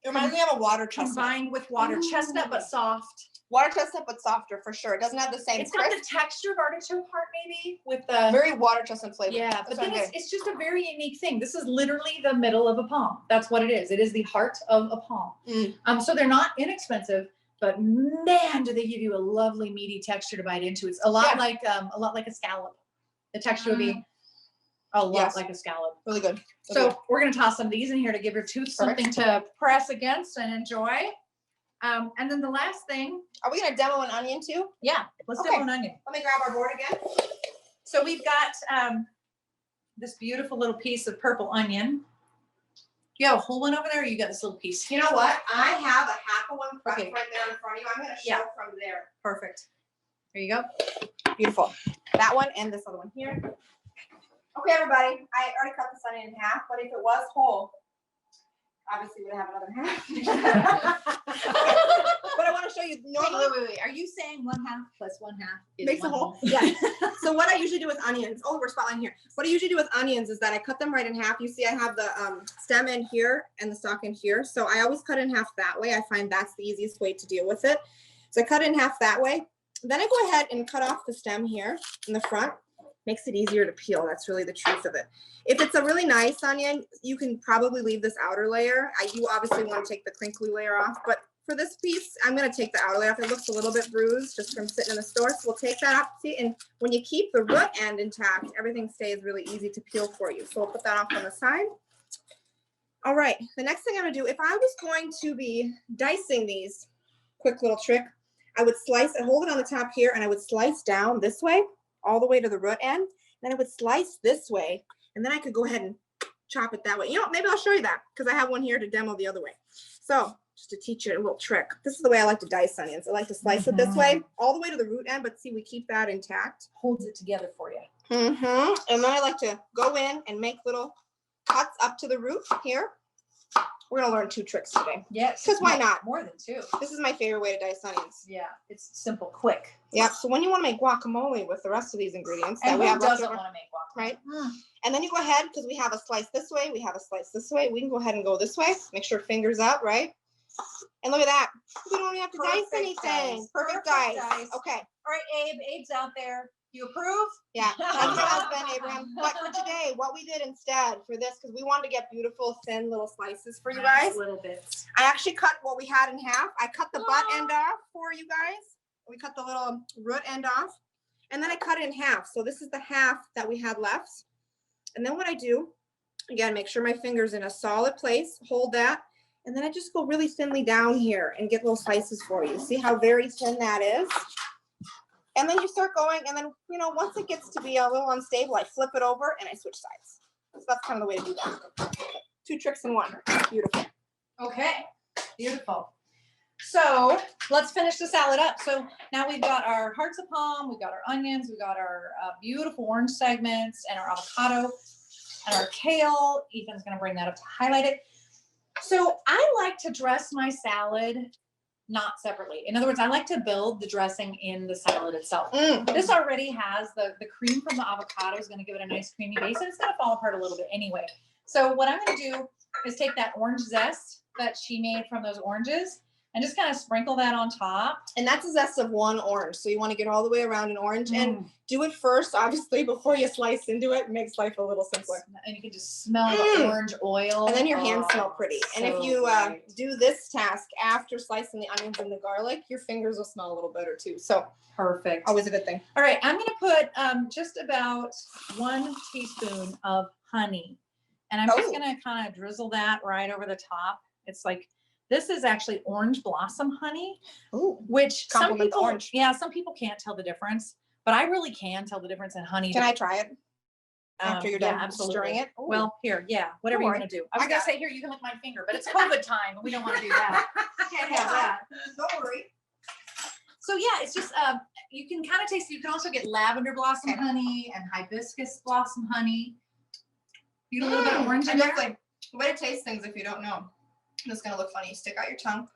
It reminds me of a water chestnut. combined with water chestnut, but soft. Water chestnut, but softer for sure. It doesn't have the same It's got crisp. the texture of artichoke heart, maybe with the Very water chestnut flavor. yeah. That's But what then I'm it's just a very unique thing. This is literally the middle of a palm. That's what it is. It is the heart of a palm. So they're not inexpensive, but man, do they give you a lovely meaty texture to bite into. It's a lot like a scallop. The texture would be a lot like a scallop. Really good. So we're gonna toss some of these in here to give your tooth something to press against and enjoy. And then the last thing, Are we gonna demo an onion too? yeah, let's Okay. do an onion. Let me grab our board again. So we've got this beautiful little piece of purple onion. You have a whole one over there, or you got this little piece? You know what? I have a half of one pressed Okay. right there in front of you. I'm gonna show from there. Perfect. There you go. Beautiful. That one and this other one here. Okay, everybody. I already cut this onion in half, but if it was whole, obviously we'd have another half. But I want to show you normally Wait. Are you saying 1/2 plus 1/2 is makes a 1 whole. Yeah. So what I usually do with onions, oh, we're spotlighting here. What I usually do with onions is that I cut them right in half. You see, I have the stem in here and the stalk in here. So I always cut in half that way. I find that's the easiest way to deal with it. So I cut in half that way. Then I go ahead and cut off the stem here in the front. Makes it easier to peel. That's really the truth of it. If it's a really nice onion, you can probably leave this outer layer. You obviously want to take the crinkly layer off, but for this piece, I'm going to take the outer layer off. It looks a little bit bruised just from sitting in the store. So we'll take that off. See, and when you keep the root end intact, everything stays really easy to peel for you. So we'll put that off on the side. All right. The next thing I'm going to do, if I was going to be dicing these, quick little trick, I would slice and hold it on the top here, and I would slice down this way, all the way to the root end. Then I would slice this way, and then I could go ahead and chop it that way. You know, maybe I'll show you that because I have one here to demo the other way. So just to teach you a little trick. This is the way I like to dice onions. I like to slice it this way, all the way to the root end, but see, we keep that intact. Holds it together for you. And then I like to go in and make little cuts up to the root here. We're gonna learn 2 tricks today. Yes. 'Cause why not? More than 2. This is my favorite way to dice onions. Yeah, it's simple, quick. Yep. So when you want to make guacamole with the rest of these ingredients that And we who have doesn't left over, want to make guacamole? right? And then you go ahead, because we have a slice this way, we have a slice this way. We can go ahead and go this way. Make sure fingers up, right? And look at that. We don't even have to dice Perfect anything. dice. Perfect Perfect dice. dice. Okay. All right, Abe. Abe's out there. You approve? Yeah. That's your husband, Abraham. But for today, what we did instead for this, because we wanted to get beautiful, thin little slices for you guys, Little bits. I actually cut what we had in half. I cut the butt end off for you guys. We cut the little root end off. And then I cut it in half. So this is the half that we had left. And then what I do, again, make sure my finger's in a solid place. Hold that. And then I just go really thinly down here and get little slices for you. See how very thin that is? And then you start going, and then, you know, once it gets to be a little unstable, I flip it over and I switch sides. So that's kind of the way to do that. 2 tricks in 1. Beautiful. Okay, beautiful. So let's finish the salad up. So now we've got our hearts of palm, we've got our onions, we've got our beautiful orange segments, and our avocado, and our kale. Ethan's gonna bring that up to highlight it. So I like to dress my salad not separately. In other words, I like to build the dressing in the salad itself. Mm. This already has the cream from the avocado is going to give it a nice creamy base, and it's going to fall apart a little bit anyway. So what I'm going to do is take that orange zest that she made from those oranges and just kind of sprinkle that on top. And that's a zest of one orange. So you want to get all the way around an orange and do it first, obviously, before you slice into it. It makes life a little simpler. And you can just smell the orange oil. And then your hands smell pretty. And if so you great. do this task after slicing the onions and the garlic, your fingers will smell a little better too. So Perfect. always a good thing. All right, I'm going to put just about 1 teaspoon of honey. And I'm just Oh. going to kind of drizzle that right over the top. It's like, this is actually orange blossom honey, Ooh. which some Compliment the people, orange. yeah, some people can't tell the difference, but I really can tell the difference in honey. Can I try it after you're Yeah, done absolutely. stirring it? Ooh. Well, here, yeah, whatever you worry. want to do. I I was going got to say, here, you can lick my finger, but it's COVID time and we don't want to do that. Can't have that. Don't worry. So yeah, it's just, you can kind of taste, you can also get lavender blossom Okay. honey and hibiscus blossom honey. You get a little bit of orange in And there. that's like the way to taste things if you don't know. It's gonna look funny. You stick out your tongue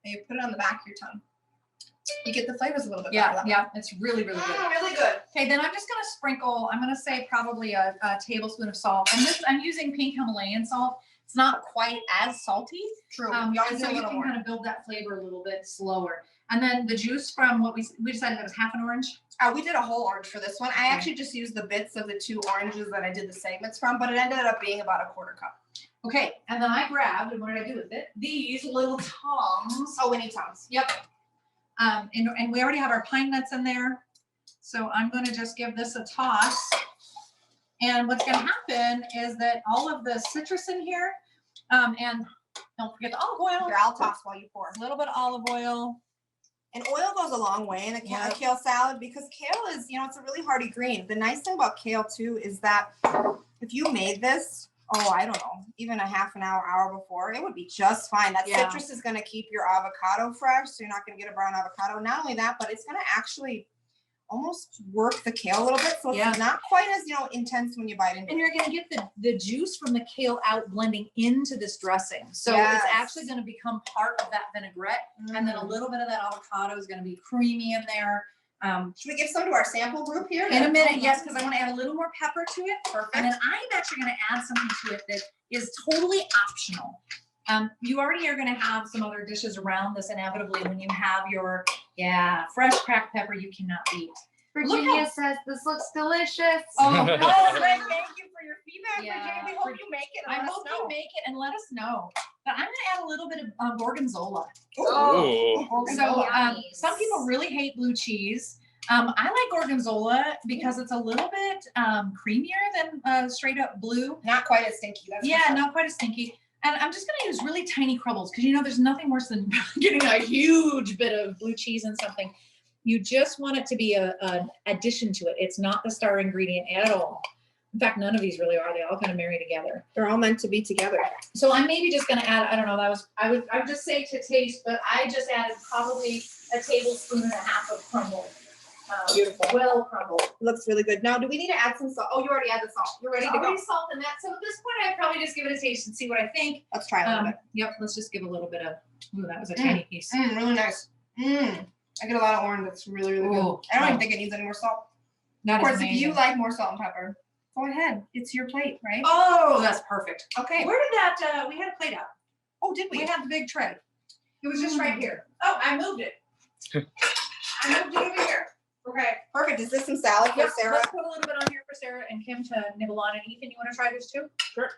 and you put it on the back of your tongue. You get the flavors a little bit better. Yeah, that way. yeah, it's really, really good. Really good. Okay, then I'm just gonna sprinkle, I'm gonna say probably a tablespoon of salt. And this, I'm using pink Himalayan salt. It's not quite as salty. True. And You always so need a you little can more. kind of build that flavor a little bit slower. And then the juice from what we decided that was half an orange. We did a whole orange for this one. I actually just used the bits of the 2 oranges that I did the segments from, but it ended up being about a 1/4 cup. Okay, and then I grabbed, and what did I do with it? These little tongs. Oh, we need tongs. Yep. And we already have our pine nuts in there. So I'm going to just give this a toss. And what's going to happen is that all of the citrus in here, and don't forget the olive oil. Here, I'll toss while you pour. A little bit of olive oil. And oil goes a long way in a Yep. kale salad because kale is, it's a really hearty green. The nice thing about kale too is that if you made this, I don't know, even a half an hour before, it would be just fine. That Yeah. citrus is going to keep your avocado fresh, so you're not going to get a brown avocado. Not only that, but it's going to actually almost work the kale a little bit, so it's Yeah. not quite as intense when you bite into And it. you're going to get the juice from the kale out blending into this dressing. So Yes. it's actually going to become part of that vinaigrette. And then a little bit of that avocado is going to be creamy in there. Should we give some to our sample group here? In a minute, yes, because I want to add a little more pepper to it. Perfect. And then I'm actually going to add something to it that is totally optional. You already are going to have some other dishes around this inevitably when you have your, fresh cracked pepper you cannot beat. Virginia says this looks delicious. Oh, Greg, thank you for your feedback, Yeah. Virginia. We hope you make it. I And let hope us you know. make it and let us know. But I'm going to add a little bit of gorgonzola. Ooh. So Yummy. some people really hate blue cheese. I like gorgonzola because it's a little bit creamier than straight up blue. Not quite as stinky. That's for Yeah, sure. not quite as stinky. And I'm just going to use really tiny crumbles because there's nothing worse than getting a huge bit of blue cheese in something. You just want it to be an addition to it. It's not the star ingredient at all. In fact, none of these really are. They all kind of marry together. They're all meant to be together. So I'm maybe just going to add, I don't know, I would just say to taste, but I just added probably a tablespoon and a half of crumble. Beautiful. Well crumbled. Looks really good. Now, do we need to add some salt? Oh, you already added the salt. You're ready to go. Already salt in that. So at this point, I'd probably just give it a taste and see what I think. Let's try a little bit. Yep, let's just give a little bit of, ooh, that was a tiny piece. Really nice. I get a lot of orange. That's really, really good. Ooh, I don't wow. even think it needs any more salt. That Of is course, if you amazing. like more salt and pepper, go ahead. It's your plate, right? Oh, that's perfect. Okay. Where did that, we had a plate out. Oh, did We we? had the big tray. It was just right here. Oh, I moved it. I moved it over here. Okay. Perfect. Is this some salad for Yep, Sarah? let's put a little bit on here for Sarah and Kim to nibble on. And Ethan, you want to try this too? Sure.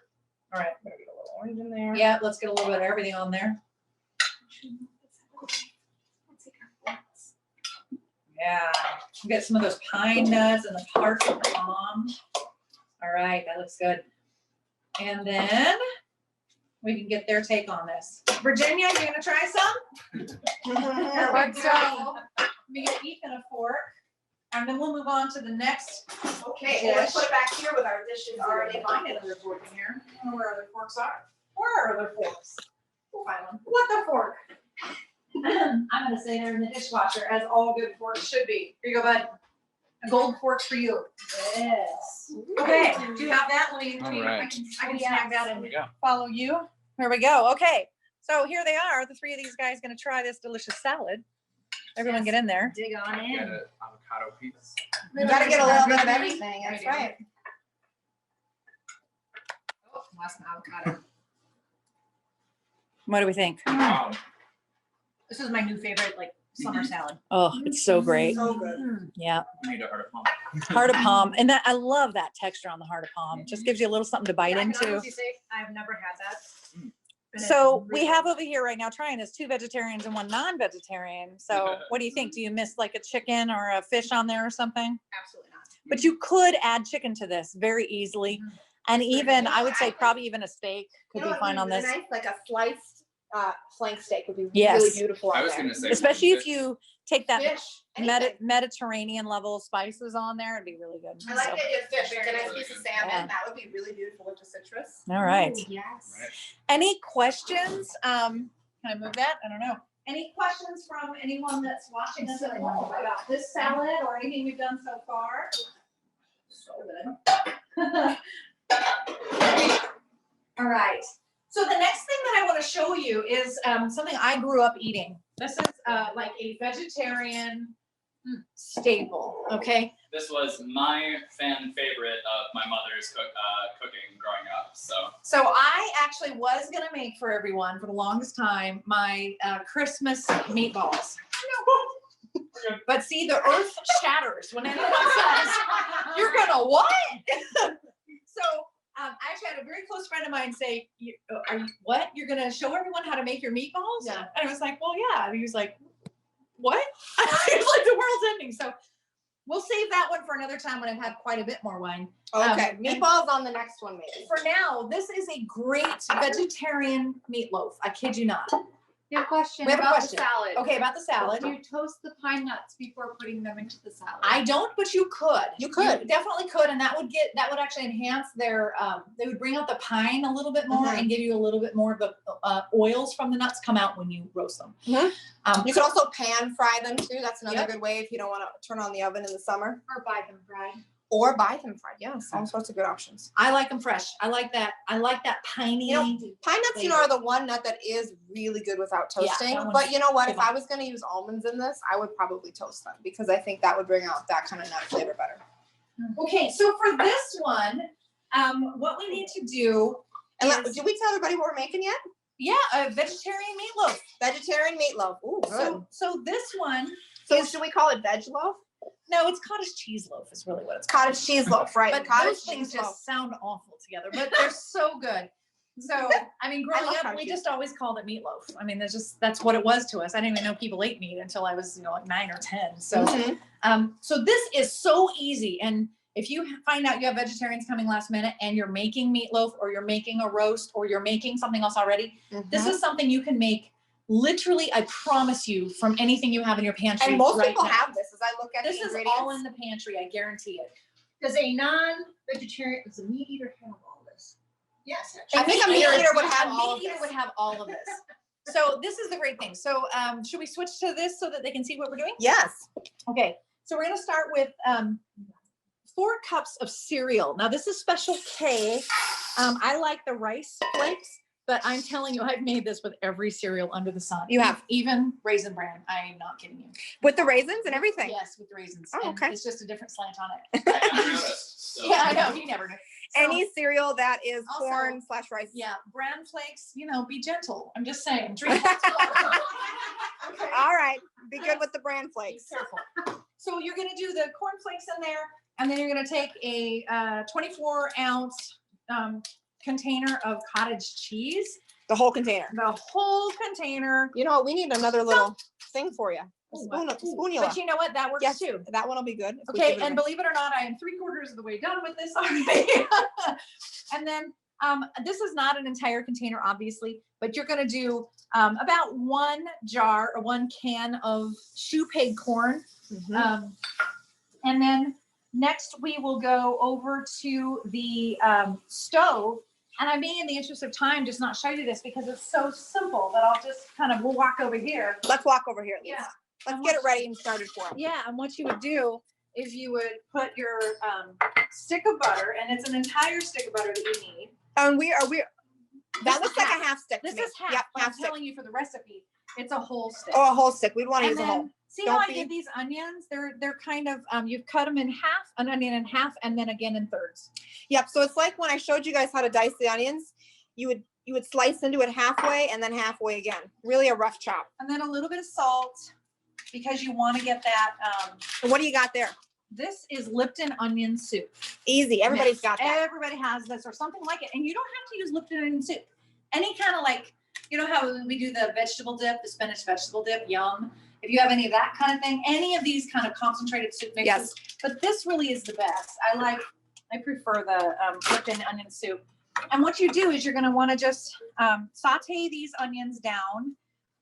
All right. Better get a little orange in there. Yeah, let's get a little bit of everything on there. Yeah, we get some of those pine nuts and the parts of the palm. All right, that looks good. And then we can get their take on this. Virginia, you gonna try some? Let's go. Me and Ethan a fork, and then we'll move on to the next. Okay, well, let's put it back here with our dishes Already already. find another fork in here. I don't know where other forks are. Where are other forks? We'll find one. What the fork? I'm gonna say they're in the dishwasher, as all good forks should be. Here you go, bud. A gold fork for you. Yes. Okay, do you have that? Let me, All I right. can snag that and There we go. follow you. Here we go. Okay. So here they are, the 3 of these guys gonna try this delicious salad. Everyone get in there. Dig on Get in. an avocado piece. You gotta get a little bit of everything, that's right. Oh, lost my avocado. What do we think? Wow. This is my new favorite, like, summer salad. Oh, it's so great. So good. Yeah, You need a heart of palm. heart of palm. And that, I love that texture on the heart of palm. It just gives you a little something to bite Yeah, I can into. honestly say I've never had that. And it's So we really have good. over here right now trying this 2 vegetarians and 1 non-vegetarian. So what do you think? Do you miss like a chicken or a fish on there or something? Absolutely not. But you could add chicken to this very easily. And even, I would say probably even a steak could You know be what fine on would be this. really nice? Like a sliced flank steak would be Yes. really beautiful I on was there. gonna say. Especially if fish. you take that Fish, anything. Mediterranean level spices on there, it'd be really good. I like So, the idea of fish, like a nice Really piece of good. salmon, Yeah. that would be really beautiful with the citrus. all right. Ooh, yes. Right. Any questions? Can I move that? I don't know. Any questions from anyone that's watching us at home about this salad or anything we've done so far? So good. All right. So the next thing that I want to show you is something I grew up eating. This is like a vegetarian staple. Okay. This was my fan favorite of my mother's cooking growing up. So I actually was gonna make for everyone for the longest time my Christmas meatballs. But see, the earth shatters when anyone says, "You're gonna what?" So I actually had a very close friend of mine say, "Are you what? You're gonna show everyone how to make your meatballs?" Yeah. And I was like, "Well, yeah." And he was like, "What?" It's like the world's ending. So we'll save that one for another time when I've had quite a bit more wine. Okay, meatballs on the next one maybe. For now, this is a great vegetarian meatloaf. I kid you not. We have a question We have a about question. the salad. Okay, about the salad. Do you toast the pine nuts before putting them into the salad? I don't, but you could. You could. definitely could, and that would actually enhance their. They would bring out the pine a little bit more Mhm. and give you a little bit more of the oils from the nuts come out when you roast them. Mhm. You So- could also pan fry them too. That's another Yep. good way if you don't want to turn on the oven in the summer. Or buy them fried? Or buy them fried. Yes, all sorts of good options. I like them fresh. I like that piney. You know, pine nuts, you know, are the one nut that is really good without Yeah, toasting. that one's But you know what? good If one. I was going to use almonds in this, I would probably toast them because I think that would bring out that kind of nut flavor better. Okay, so for this one, what we need to do And is, did we tell everybody what we're making yet? yeah, a vegetarian meatloaf. Vegetarian meatloaf. Ooh, good. So this one, So should we call it veg loaf? no, it's cottage cheese loaf is really what it's It's cottage cheese loaf, right? But Cottage those things cheese loaf. just sound awful together, but they're so good. So, I mean, growing love up, cottage we cheese. just always called it meatloaf. I mean, that's what it was to us. I didn't even know people ate meat until I was, like 9 or 10. So, Mhm. so this is so easy. And if you find out you have vegetarians coming last minute and you're making meatloaf or you're making a roast or you're making something else already, this Mhm. is something you can make literally, I promise you, from anything you have in your pantry. And most right people now. have this as I look at This the is ingredients. all in the pantry, I guarantee it. Does a non-vegetarian, does a meat eater have all this? Yes. I think a meat eater would have all A of meat eater this. would have all of this. So this is the great thing. So should we switch to this so that they can see what we're doing? Yes. Okay, so we're gonna start with 4 cups of cereal. Now this is Special K. I like the rice flakes, but I'm telling you, I've made this with every cereal under the sun. You have? Even Raisin Bran. I am not kidding you. With the raisins and everything. Yes, with raisins. Oh, And okay. it's just a different slant on it. I never noticed. So. Yeah, I know. You never know. So- Any cereal that is Also- corn/rice. Yeah, bran flakes, be gentle. I'm just saying. Drink lots of water. Okay. All right. Be good with the bran Be flakes. careful. So you're gonna do the corn flakes in there, and then you're gonna take a 24-ounce container of cottage cheese. The whole container. The whole container. You know what? We need another little thing for you. A Ooh, spoon, ooh, spoonula. But you know what? That works Yes, too. that one will be good. if we Okay, give it a and go. believe it or not, I am 3/4 of the way done with this already. And then this is not an entire container, obviously, but you're gonna do about 1 jar or 1 can of shoe peg corn. Mhm. And then next we will go over to the stove. And I may, in the interest of time, just not show you this because it's so simple that I'll just we'll walk over here. Let's walk over here at least. Yeah. Let's get it ready and started for it. Yeah, and what you would do is you would put your stick of butter, and it's an entire stick of butter that you need. And That looks like a half stick to This me. is half, Yep, but I'm half stick. telling you for the recipe, it's a whole stick. Oh, a whole stick. We'd want to And use a whole. then, see Don't how I be- did these onions? They're kind of, you've cut them in half, an onion in half, and then again in thirds. Yep. So it's like when I showed you guys how to dice the onions, you would slice into it halfway and then halfway again. Really a rough chop. And then a little bit of salt, because you want to get that, And what do you got there? this is Lipton onion soup. Easy. Everybody's mix. got that. Everybody has this or something like it. And you don't have to use Lipton onion soup. Any kind of like, you know how we do the vegetable dip, the spinach vegetable dip, yum. If you have any of that kind of thing, any of these kind of concentrated soup mixes. Yes. But this really is the best. I prefer the Lipton onion soup. And what you do is you're going to want to just saute these onions down.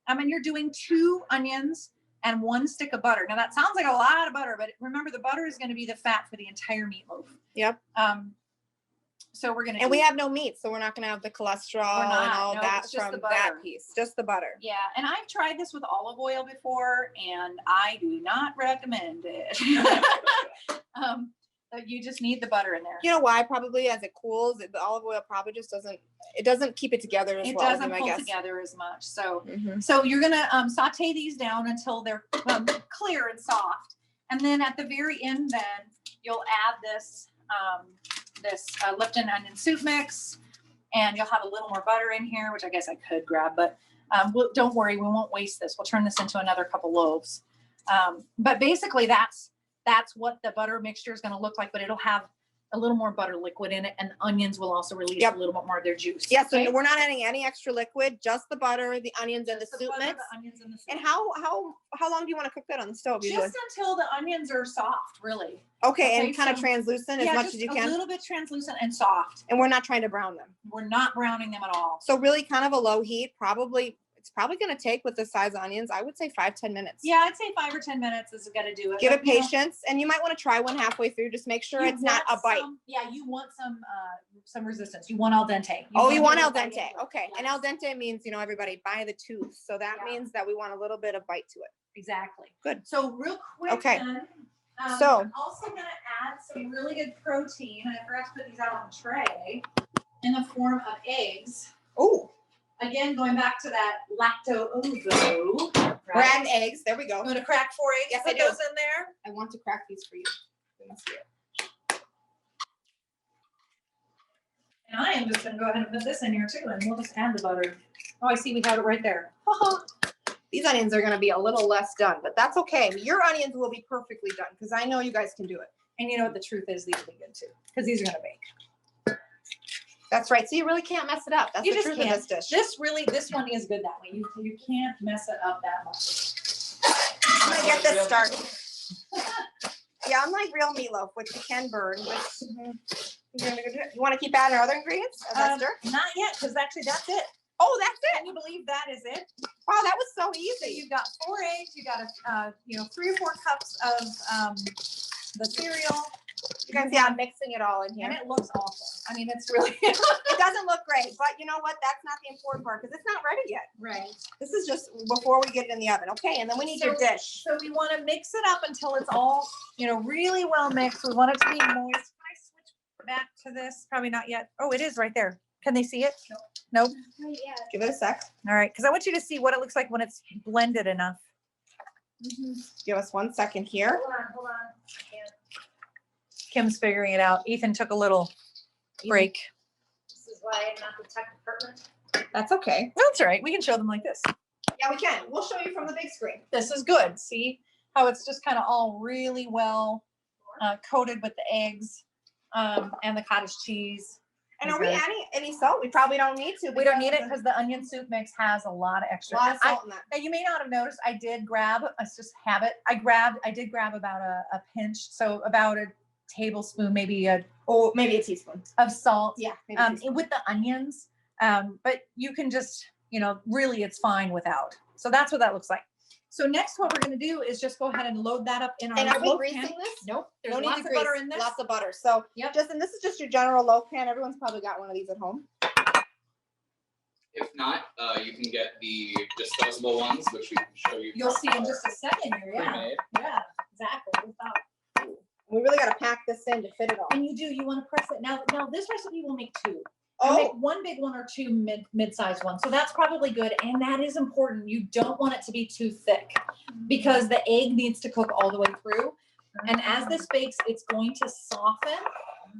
And you're doing 2 onions and 1 stick of butter. Now that sounds like a lot of butter, but remember the butter is going to be the fat for the entire meatloaf. Yep. So we're going to And we have no meat, so we're not going to have the cholesterol We're not. and all No, that it's just from the that butter. piece. Just the butter. Yeah, and I've tried this with olive oil before, and I do not recommend it. But you just need the butter in there. You know why? Probably as it cools, the olive oil probably just doesn't keep it together as It well. doesn't I pull guess. together as much. So, Mhm. so you're gonna saute these down until they're clear and soft, and then at the very end, then you'll add this Lipton onion soup mix, and you'll have a little more butter in here, which I guess I could grab, but don't worry, we won't waste this. We'll turn this into another couple loaves. But basically, that's what the butter mixture is going to look like, but it'll have a little more butter liquid in it, and the onions will also release Yep. a little bit more of their juice. Yeah, so okay? we're not adding any extra liquid, just the butter, the onions, and the Just soup butter, mix. the onions, and the soup. And how long do you want to cook that on the stove usually? Just until the onions are soft, really. Okay, and okay, kind of so- translucent as much just as you a can. little bit translucent and soft. And we're not trying to brown them. We're not browning them at all. So really kind of a low heat. It's probably going to take, with the size of onions, I would say 5-10 minutes. Yeah, I'd say 5 or 10 minutes is going to do it. Give But, it you know, patience, and you might want to try one halfway through. Just make sure you it's not a want bite. yeah, you want some resistance. You want al dente. You want it al a bite dente. into it. Okay. And Yes, al dente means, everybody by the tooth. So that Yeah. means that we want a little bit of bite to it. exactly. Good. So real quick, Okay. then, So- I'm also going to add some really good protein. I forgot to put these out on the tray in the form of eggs. Oh, Again, going back to that lacto-ovo. we're adding eggs. There we go. I'm going to crack 4 eggs. Yes, put I do. those in there. I want to crack these for you. Let me see it. And I am just going to go ahead and put this in here too, and we'll just add the butter. Oh, I see we have it right there. These onions are going to be a little less done, but that's okay. Your onions will be perfectly done because I know you guys can do it. And you know what the truth is? These will be good too, because these are going to bake. That's right. So you really can't mess it up. That's You the just truth of can't. this dish. This one is good that way. You can't mess it up that much. I'm going to get this started. Yeah, unlike real meatloaf, which you can burn. You want to keep adding our other ingredients? Esther? Not yet, because actually that's it. Oh, that's it. Can you believe that is it? Wow, that was so So easy. you've got 4 eggs. You got 3 or 4 cups of the cereal, You can see I'm mixing it all in and here. it looks awful. I mean, it's really It doesn't look great, but you know what? That's not the important part because it's not ready yet. right. This is just before we get it in the oven. Okay, and then we need your dish. So we want to mix it up until it's all, really well mixed. We want it to be moist. Can I switch back to this? Probably not yet. Oh, it is right there. Can they see it? Nope. Right, yeah. Give it a sec. All right, because I want you to see what it looks like when it's blended enough. Give us 1 second here. Hold on. Kim's figuring it out. Ethan took a little break. This is why I'm not the tech department. That's okay. That's all right. We can show them like this. Yeah, we can. We'll show you from the big screen. This is good. See how it's just kind of all really well coated with the eggs and the cottage cheese. And are we adding any salt? We probably don't need to. We don't need it because the onion soup mix has a lot of A extra. lot of salt in that. Now you may not have noticed, I did grab, let's just have it. I did grab about a pinch, so about a tablespoon, maybe Oh, maybe a teaspoon. of salt Yeah, maybe a teaspoon. with the onions. But you can just, really it's fine without. So that's what that looks like. So next what we're gonna do is just go ahead and load that up in our And are we loaf greasing pan. this? Nope, there's No need lots to of grease. butter in this. Lots of butter. So Yep. and this is just your general loaf pan. Everyone's probably got one of these at home. If not, you can get the disposable ones, which we can show you. You'll see in just a second here, yeah. Pre-made. Yeah, exactly. Without- We really got to pack this in to fit it all. And you wanna press it. Now this recipe will make 2. I make Oh, one big one or two mid-sized ones. So that's probably good. And that is important. You don't want it to be too thick because the egg needs to cook all the way through. And as this bakes, it's going to soften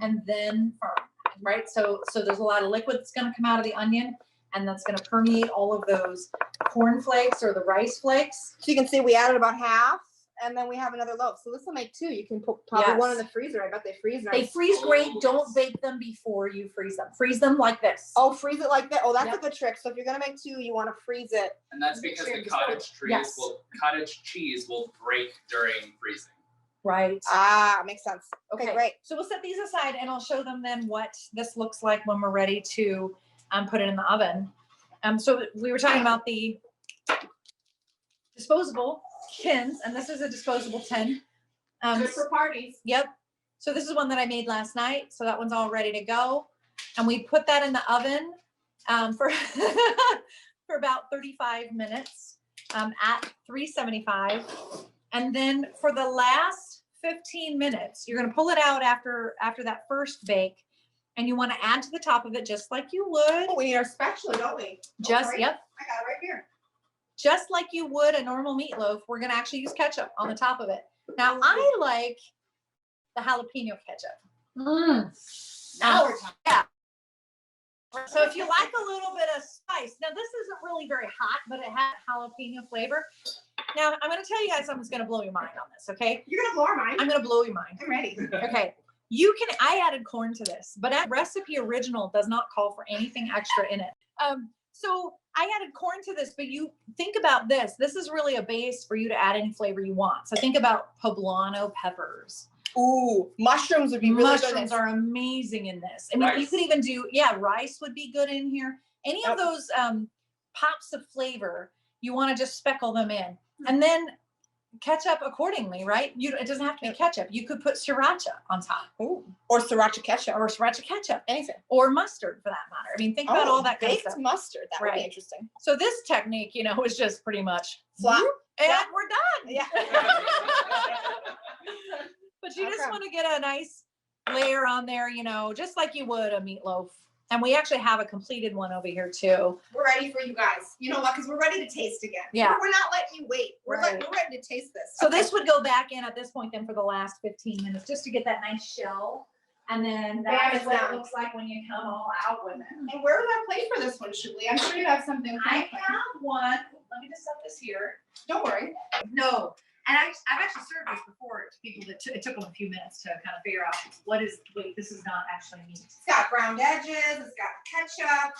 and then firm, right? So there's a lot of liquid that's going to come out of the onion, and that's going to permeate all of those corn flakes or the rice flakes. so you can see we added about half, and then we have another loaf. So this will make 2. You can put probably one in Yes. the freezer. I bet they freeze They nice. freeze great. Don't bake them before you freeze them. Freeze them like this. Oh, freeze it like that. Oh, that's Yep. a good trick. So if you're gonna make 2, you want to freeze it. And that's because the Yes. cottage cheese will break during freezing. Right. Ah, makes sense. Okay, great. So we'll set these aside and I'll show them then what this looks like when we're ready to put it in the oven. So we were talking about the disposable tins, and this is a disposable tin. Good for parties. Yep. So this is one that I made last night. So that one's all ready to go. And we put that in the oven for, for about 35 minutes at 375. And then for the last 15 minutes, you're going to pull it out after that first bake. And you want to add to the top of it just like you would. Oh, we need our spatula, don't we? Just, right. yep. I got it right here. Just like you would a normal meatloaf, we're going to actually use ketchup on the top of it. Now, I like the jalapeno ketchup. Now we're talking. Yeah. So if you like a little bit of spice, now this isn't really very hot, but it has jalapeno flavor. Now, I'm going to tell you guys something that's going to blow your mind on this, okay? You're gonna blow our mind. I'm going to blow your mind. I'm ready. Okay. I added corn to this, but that recipe original does not call for anything extra in it. So I added corn to this, but you think about this. This is really a base for you to add any flavor you want. So think about poblano peppers. Ooh, mushrooms would be really good. Mushrooms are amazing in this. I mean, you Rice. could even do, rice would be good in here. Any of those pops of flavor, you want to just speckle them in. And then ketchup accordingly, right? It doesn't have to be ketchup. You could put sriracha on top. Ooh, or sriracha ketchup. Or sriracha ketchup. Anything. Or mustard for that matter. I mean, think about all that kind of baked stuff. mustard. That would Right. be interesting. So this technique, is just pretty much Flat. and Yeah. we're done. Yeah. But you just Okay. want to get a nice layer on there, just like you would a meatloaf. And we actually have a completed one over here too. We're ready for you guys. You know what? Because we're ready to taste again. Yeah. We're not letting you wait. We're Right. we're ready to taste this. So Okay. this would go back in at this point then for the last 15 minutes, just to get that nice shell. And then that Bam, is what it's it done. looks like when you come all out with it. And where was our plate for this one, Shubley? I'm sure you have something. I have one. Let me just set this here. Don't worry. No. And I've actually served this before to people that it took them a few minutes to kind of figure out wait, this is not actually meat. It's got browned edges. It's got ketchup.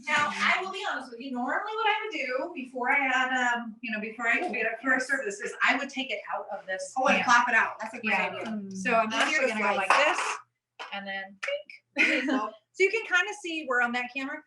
Now, I will be honest with you, normally what I would do before I add, before I serve this is I would take it out of this. Oh, and pan. clap it out. That's a great Yeah. idea. So I'm Now actually here's gonna go slice. like this and then pink. So you can kind of see we're on that camera.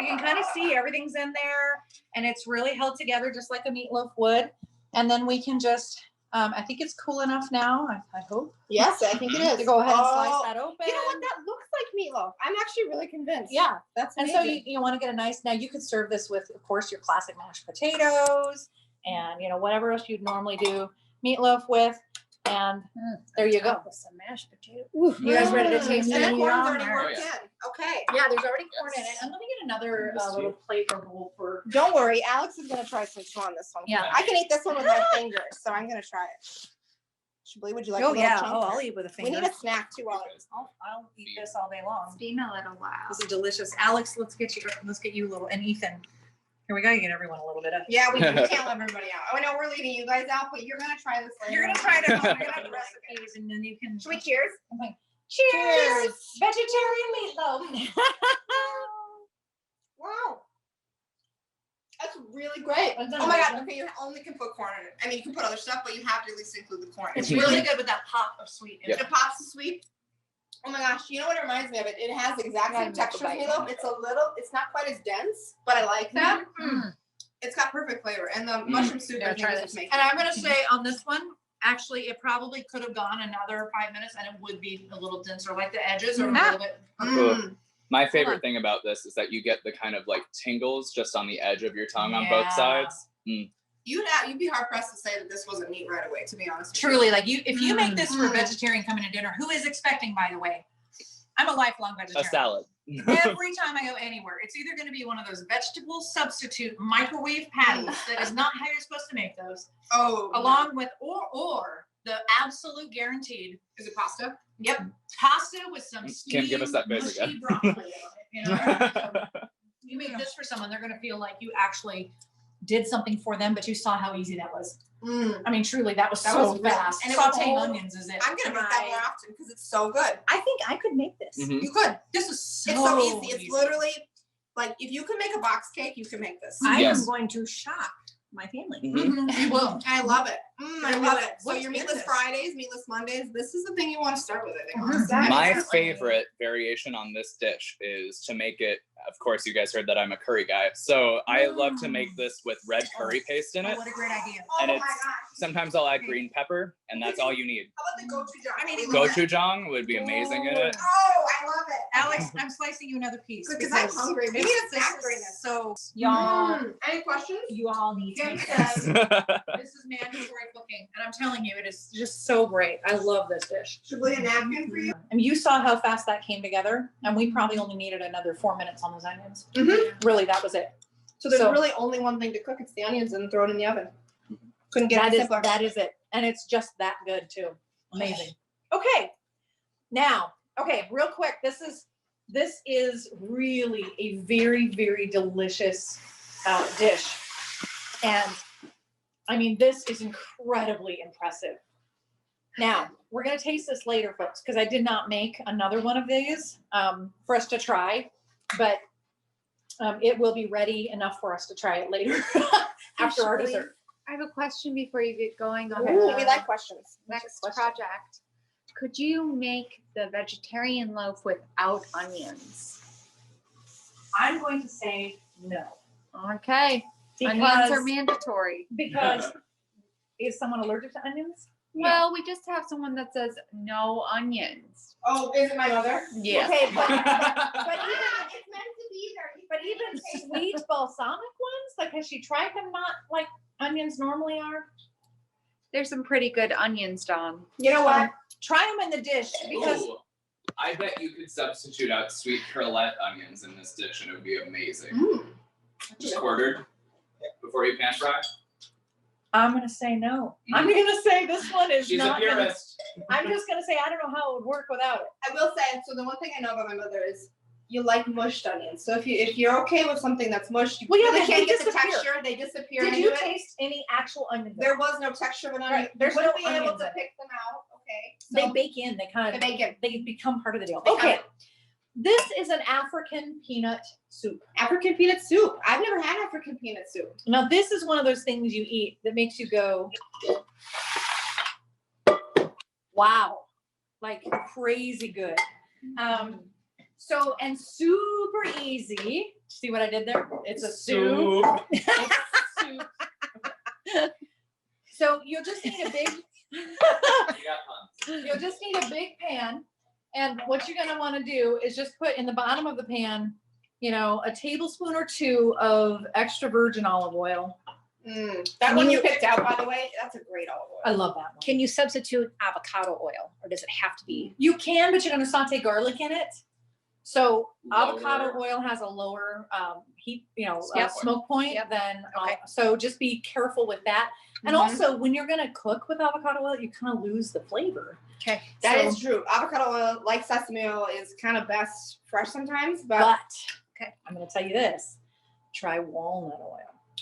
You can kind of see everything's in there and it's really held together just like a meatloaf would. And then we can just, I think it's cool enough now, I hope. Yes, I think it is. To go ahead and slice Oh, that open. You know what? That looks like meatloaf. I'm actually really convinced. Yeah. That's And amazing. so you want to get a nice, now you could serve this with, of course, your classic mashed potatoes and, whatever else you'd normally do meatloaf with. And there you go. With some mashed potato. You guys ready to taste And it? the corn's Yeah. already Oh, worked yeah. in. Okay. Yeah, there's already corn in it. Yes. And let me get another Yes, little plate or bowl for. Don't worry. Alex is going to try some too on this one. Yeah. I can eat this one with my fingers, so I'm going to try it. Shubley, would you like a little chunk? I'll eat with a We finger. need a snack too, Alex. I'll eat this all day long. It's been a little while. This is delicious. Alex, let's get you a little, and Ethan. Here we go. You get everyone a little bit of. Yeah, we can't let everybody out. I know we're leaving you guys out, but you're going to try this later. You're gonna try it at home. You're gonna have recipes, and then you can. Should we cheers? Okay. Cheers! Vegetarian meatloaf. Wow. That's really great. Isn't that Oh my God. amazing? Okay, you only can put corn in it. I mean, you can put other stuff, but you have to at least include the corn. It's really good with that pop of sweet. in Yeah. it. The pops of sweet. Oh my gosh, you know what it reminds me of? It has the exact same texture as meatloaf. It's not quite as dense, but I like that. It's got perfect flavor. And the mushroom soup, I Gotta think, try is this. what's making And it. I'm gonna say on this one, actually, it probably could have gone another 5 minutes, and it would be a little denser, like the edges are a little bit. Mm. My on. favorite thing about this is that you get the kind of like tingles just on the edge of your tongue on both Yeah. sides. You'd be hard pressed to say that this wasn't meat right away, to be honest. with you. Truly, like if you make this for a Mm. vegetarian coming to dinner, who is expecting, by the way? I'm a lifelong A vegetarian. salad. Every time I go anywhere, it's either going to be one of those vegetable substitute microwave patties that is not how you're supposed to make those, along with or the absolute guaranteed. Is it pasta? Yep, pasta with some Can't give us that face mushy again. broccoli on it. You know, so you make this for someone, they're going to feel like you actually did something for them, but you saw how easy that was. I mean, truly, that was so fast. And sauteing onions is it? I'm gonna make that more often because it's so good. I think I could make this. You could. This is so It's so easy. It's literally like if you can make a box cake, you can make this. I Yes. am going to shock my family. You will. I love it. I love it. So What's your in meatless this? Fridays, meatless Mondays. This is the thing you want to start with. I think. Mhm. honestly. My Yeah. favorite variation on this dish is to make it, of course, you guys heard that I'm a curry guy. So I love to make this with red curry paste in Oh, it. what a great idea. Oh And my it's- gosh. Sometimes I'll add green pepper, and that's all you need. How about the gochujang? I mean, Gochujang would be amazing in it. Oh, I love it. Alex, I'm slicing you another piece. Good, 'cause I'm hungry. We need a snack during this. So Y'all, Any questions? you all need to Kim make this. says this is mandatory cooking, and I'm telling you, it is just so great. I love this dish. Should we leave a napkin for you? And you saw how fast that came together, and we probably only needed another 4 minutes on those onions. Mhm. Really, that was it. So there's So- really only one thing to cook. It's the onions and throw it in the oven. Couldn't get That it is simpler. that is it, and it's just that good too. Amazing. Okay, now, real quick. This is really a very delicious dish, and I mean this is incredibly impressive. Now we're gonna taste this later, folks, because I did not make another one of these for us to try, but it will be ready enough for us to try it later after our Actually, dessert. I have a question before you get going on Ooh, the we like questions. next Question. project. Could you make the vegetarian loaf without onions? I'm going to say no. Okay, onions are Because, mandatory. because is someone allergic to onions? Well, we just have someone that says no onions. Oh, is it my mother? Yes. Okay, but It's meant to be there. but even sweet balsamic ones, like has she tried them not like onions normally are? There's some pretty good onions, Dawn. You know what? Try them in the dish because Ooh, I bet you could substitute out sweet curlette onions in this dish, and it would be amazing. Just quartered before you pan fry. I'm gonna say no. I'm gonna say this one is She's a not gonna, purist. I'm just gonna say I don't know how it would work without it. I will say, so the one thing I know about my mother is you like mushed onions. So if you're okay with something that's mushed, you Well, yeah, really but can't they get the disappear. texture. They disappear Did into you it. taste any actual onions? There was no texture of an onion. Right, there's Wouldn't no be able onions to in it. pick them out. Okay. They So bake in, they kind the of, bacon. they become part of the deal. They Okay, kind this is an African peanut soup. African peanut soup. I've never had African peanut soup. Now, this is one of those things you eat that makes you go, wow, like crazy good. So, and super easy. See what I did there? It's a soup. It's soup. So you'll just need a big, you'll just need a big pan. And what you're gonna wanna do is just put in the bottom of the pan, you know, a tablespoon or two of extra virgin olive oil. That one you picked out, by the way, that's a great olive I oil. love that one. Can you substitute avocado oil, or does it have to be? You can, but you're gonna saute garlic in it. So Lower. avocado oil has a lower heat, you know, Yep. smoke point Yep. than, Okay. so just be careful with that. And Mhm. also when you're gonna cook with avocado oil, you kind of lose the flavor. Okay. That So- is true. Avocado oil, like sesame oil, is kind of best fresh sometimes, but But I'm gonna tell you this, try walnut oil.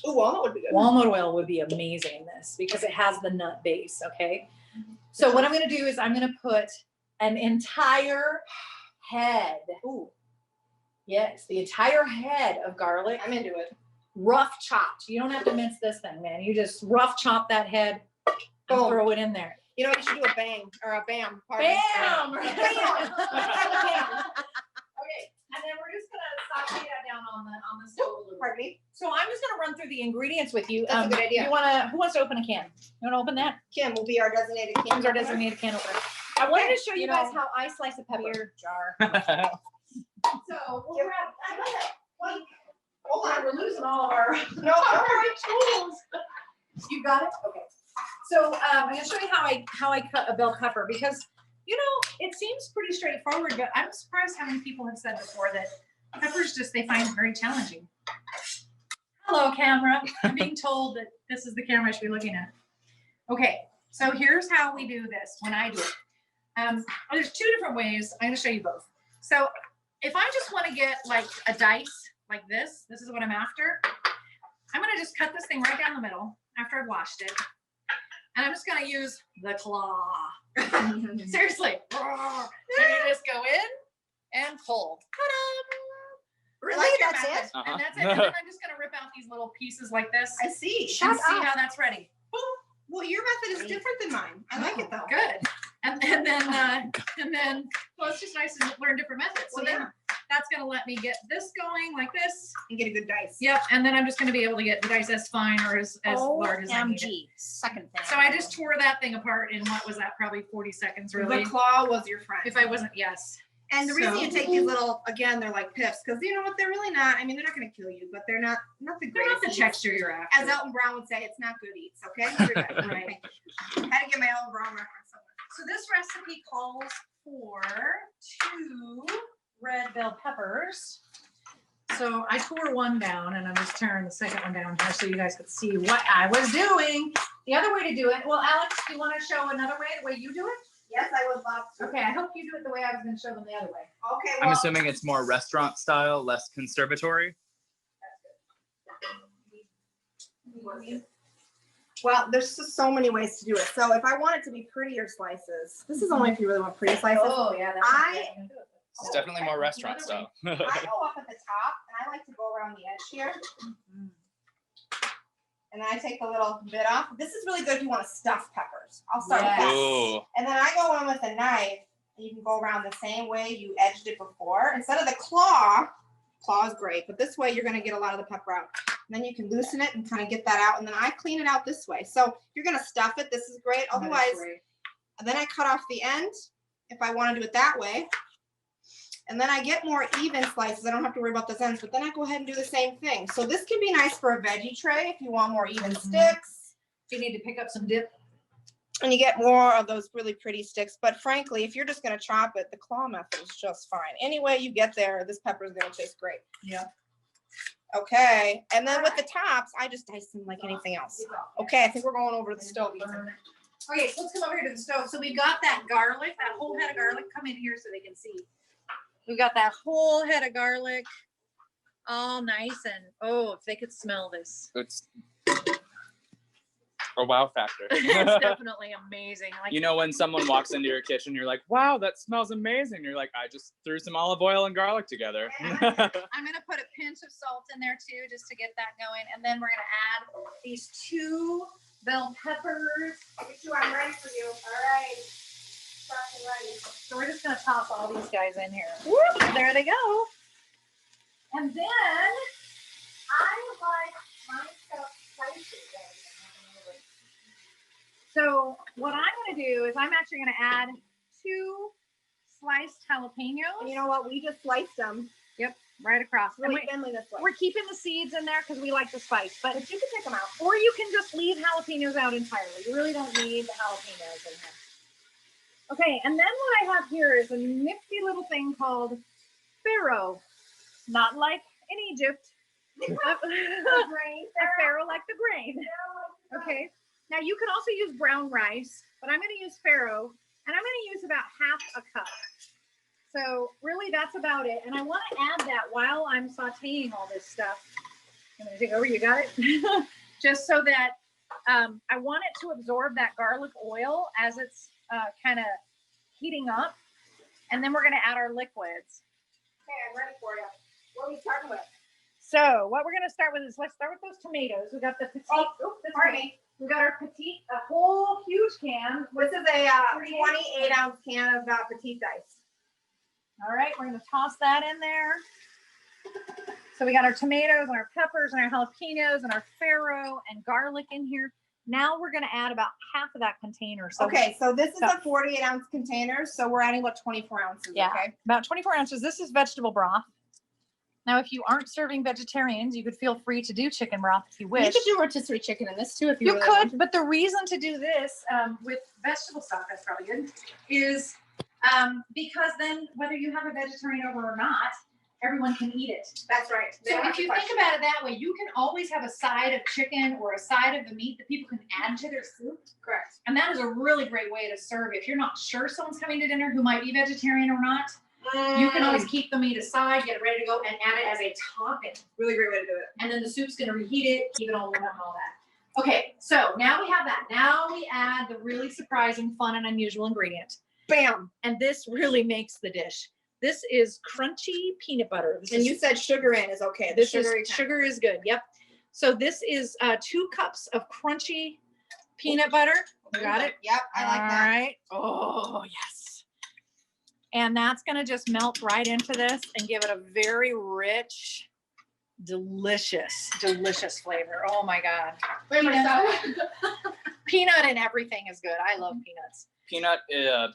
ooh, walnut would be good. Walnut oil would be amazing in this because it has the nut base, okay? So what I'm gonna do is I'm gonna put an entire head. Ooh. Yes, the entire head of garlic, I'm into it. rough chopped. You don't have to mince this thing, man. You just rough chop that head and Boom. throw it in there. You know what? You should do a bang or a bam. Pardon. Bam! Bam. Okay, and then we're just gonna saute that down on the stove a little bit. Pardon me. So I'm just gonna run through the ingredients with you. That's a good idea. Who wants to open a can? You wanna open that? Kim will be our designated can. Kim's our designated can opener. I wanted to show you You guys know, how I slice a pepper. Beer jar. So we'll Give- grab, I love it. Well, Hold on. we're losing all of our No, all right. tools. You got it? Okay. So I'm gonna show you how I cut a bell pepper because You know, it seems pretty straightforward, but I'm surprised how many people have said before that peppers they find very challenging. Hello, camera. I'm being told that this is the camera I should be looking at. Okay, so here's how we do this when I do it. There's two different ways. I'm gonna show you both. So if I just want to get like a dice like this is what I'm after. I'm gonna just cut this thing right down the middle after I've washed it. And I'm just gonna use the claw. Seriously. And you just go in and pull. Ta-da! Really? That's it? And that's it. And then I'm just gonna rip out these little pieces like this. I see. And see how that's ready. Boom. Well, your method is different than mine. I like it though. Good. And then, well, it's just nice to learn different methods. So Well, then that's gonna let me get this going like this. And get a good dice. Yep. And then I'm just gonna be able to get the dice as fine or as large as I need it. OMG. Second thing. So I just tore that thing apart in what was that? Probably 40 seconds, really. The claw was your friend. If I wasn't, yes. And the reason So- you take these little, again, they're like pips, because you know what? They're really not. I mean, they're not going to kill you, but they're not the They're greatest. not the eats. texture you're after. As Elton Brown would say, it's not good eats. Okay. You're good. Right. Had to get my Elton Brown reference somewhere. So this recipe calls for 2 red bell peppers. So I tore one down and I'm just tearing the second one down here so you guys could see what I was doing. The other way to do it, well, Alex, do you want to show another way, the way you do it? Yes, I would love to. Okay, I hope you do it the way I was going to show them the other way. Okay. I'm Well, assuming it's more restaurant style, less conservatory. well, there's just so many ways to do it. So if I want it to be prettier slices, this is only if you really want pretty slices. Oh, yeah. That's It's definitely more restaurant Another style. I go up at the top and I like to go around the edge here. And then I take the little bit off. This is really good if you want to stuff peppers. I'll start with that. Ooh. And then I go in with a knife. And you can go around the same way you edged it before. Instead of the claw is great, but this way you're going to get a lot of the pepper out. And then you can loosen it and kind of get that out. And then I clean it out this way. So you're going to stuff it. This is great. Otherwise, then I cut off the end if I want to do it that way. And then I get more even slices. I don't have to worry about those ends, but then I go ahead and do the same thing. So this can be nice for a veggie tray if you want more even sticks. Do you need to pick up some dip? And you get more of those really pretty sticks. But frankly, if you're just going to chop it, the claw method is just fine. Any way you get there, this pepper is going to taste great. Yeah. Okay. And then with the tops, I just dice them like anything else. Okay. I think we're going over to the stove. Okay, so let's come over here to the stove. So we've got that garlic, that whole head of garlic. Come in here so they can see. We've got that whole head of garlic, all nice and if they could smell this, It's a wow factor. it's definitely amazing. Like, You know, when someone walks into your kitchen, you're like, wow, that smells amazing. You're like, I just threw some olive oil and garlic together. I'm gonna put a pinch of salt in there too, just to get that going, and then we're gonna add these 2 bell peppers. I'm ready for you. All right. So we're just gonna toss all these guys in here. Whoop, there they go. And then I like my stuff spicy. So what I'm gonna do is I'm actually gonna add 2 sliced jalapenos. And you know what? We just sliced them Right across. And really thinly this way. we're keeping the seeds in there because we like the spice, but But you can take them out. or you can just leave jalapenos out entirely. You really don't need the jalapenos in here. Okay, and then what I have here is a nifty little thing called farro. Not like in Egypt. A farro like the grain. Okay. Now you can also use brown rice, but I'm going to use farro, and I'm going to use about half a cup. So really that's about it. And I want to add that while I'm sauteing all this stuff. I'm going to take over, you got it? Just so that I want it to absorb that garlic oil as it's kind of heating up. And then we're going to add our liquids. Okay, I'm ready for you. What are we starting with? So what we're going to start with is, let's start with those tomatoes. We got the petite. Pardon me. We got our petite, a whole huge can. This is a 28-ounce can of petite dice. All right, we're going to toss that in there. So we got our tomatoes and our peppers and our jalapenos and our farro and garlic in here. Now we're going to add about half of that container. So Okay, so this is a 48-ounce container, so we're adding about 24 ounces, Yeah. okay? about 24 ounces. This is vegetable broth. Now, if you aren't serving vegetarians, you could feel free to do chicken broth if you wish. You could do rotisserie chicken in this too if you You really could, want to. but the reason to do this with vegetable stock, that's probably good, is Because then whether you have a vegetarian over or not, everyone can eat it. That's right. They So don't have if to you question. think about it that way, you can always have a side of chicken or a side of the meat that people can add to their soup. Correct. And that is a really great way to serve. If you're not sure someone's coming to dinner who might be vegetarian or not, you can always keep the meat aside, get it ready to go, and add it as a topping. Really great way to do it. And then the soup's gonna reheat it, keep it all warm and all that. Okay, so now we have that. Now we add the really surprising, fun, and unusual ingredient. Bam. And this really makes the dish. This is crunchy peanut butter. This And is, you said sugar in is okay. The this is sugary kind. sugar is good. Yep. So this is 2 cups of crunchy peanut butter. You got it? Yep, I like that. All right. Oh, yes. And that's going to just melt right into this and give it a very rich, delicious, delicious flavor. Oh my God. Peanut and everything is good. I love peanuts. Peanut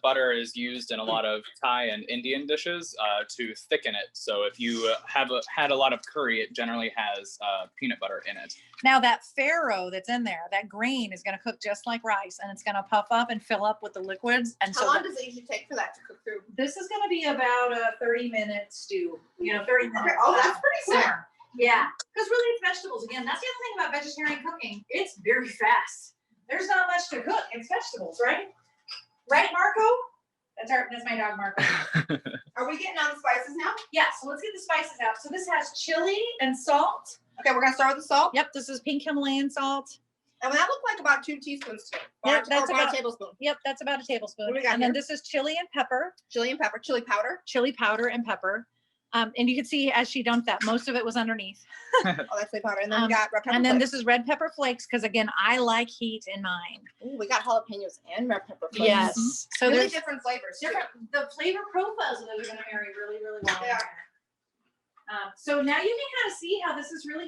butter is used in a lot of Thai and Indian dishes to thicken it. So if you had a lot of curry, it generally has peanut butter in it. Now that farro that's in there, that grain is going to cook just like rice, and it's going to puff up and fill up with the liquids. And How so long does it usually take for that to cook through? this is going to be about a 30-minute stew. 30 minutes. Oh, that's pretty quick. simmer. Yeah, because really it's vegetables. Again, that's the other thing about vegetarian cooking. It's very fast. There's not much to cook. It's vegetables, right? Right, Marco? That's my dog, Marco. Are we getting on the spices now? Yeah, so let's get the spices out. So this has chili and salt. Okay, we're gonna start with the salt. Yep, this is pink Himalayan salt. And that looked like about 2 teaspoons to me. Yeah, Or that's about about- a tablespoon. Yep, that's about a tablespoon. What do we got And then here? this is chili and pepper, Chili and pepper, chili powder. chili powder and pepper. And you can see as she dumped that, most of it was underneath. Oh, that's chili powder. And then we got red pepper And then flakes. this is red pepper flakes, because again, I like heat in mine. Ooh, we got jalapenos and red pepper flakes. Yes. So Really there's different flavors. too. different, the flavor profiles of those are gonna marry really, really well. They are. So now you can kind of see how this is really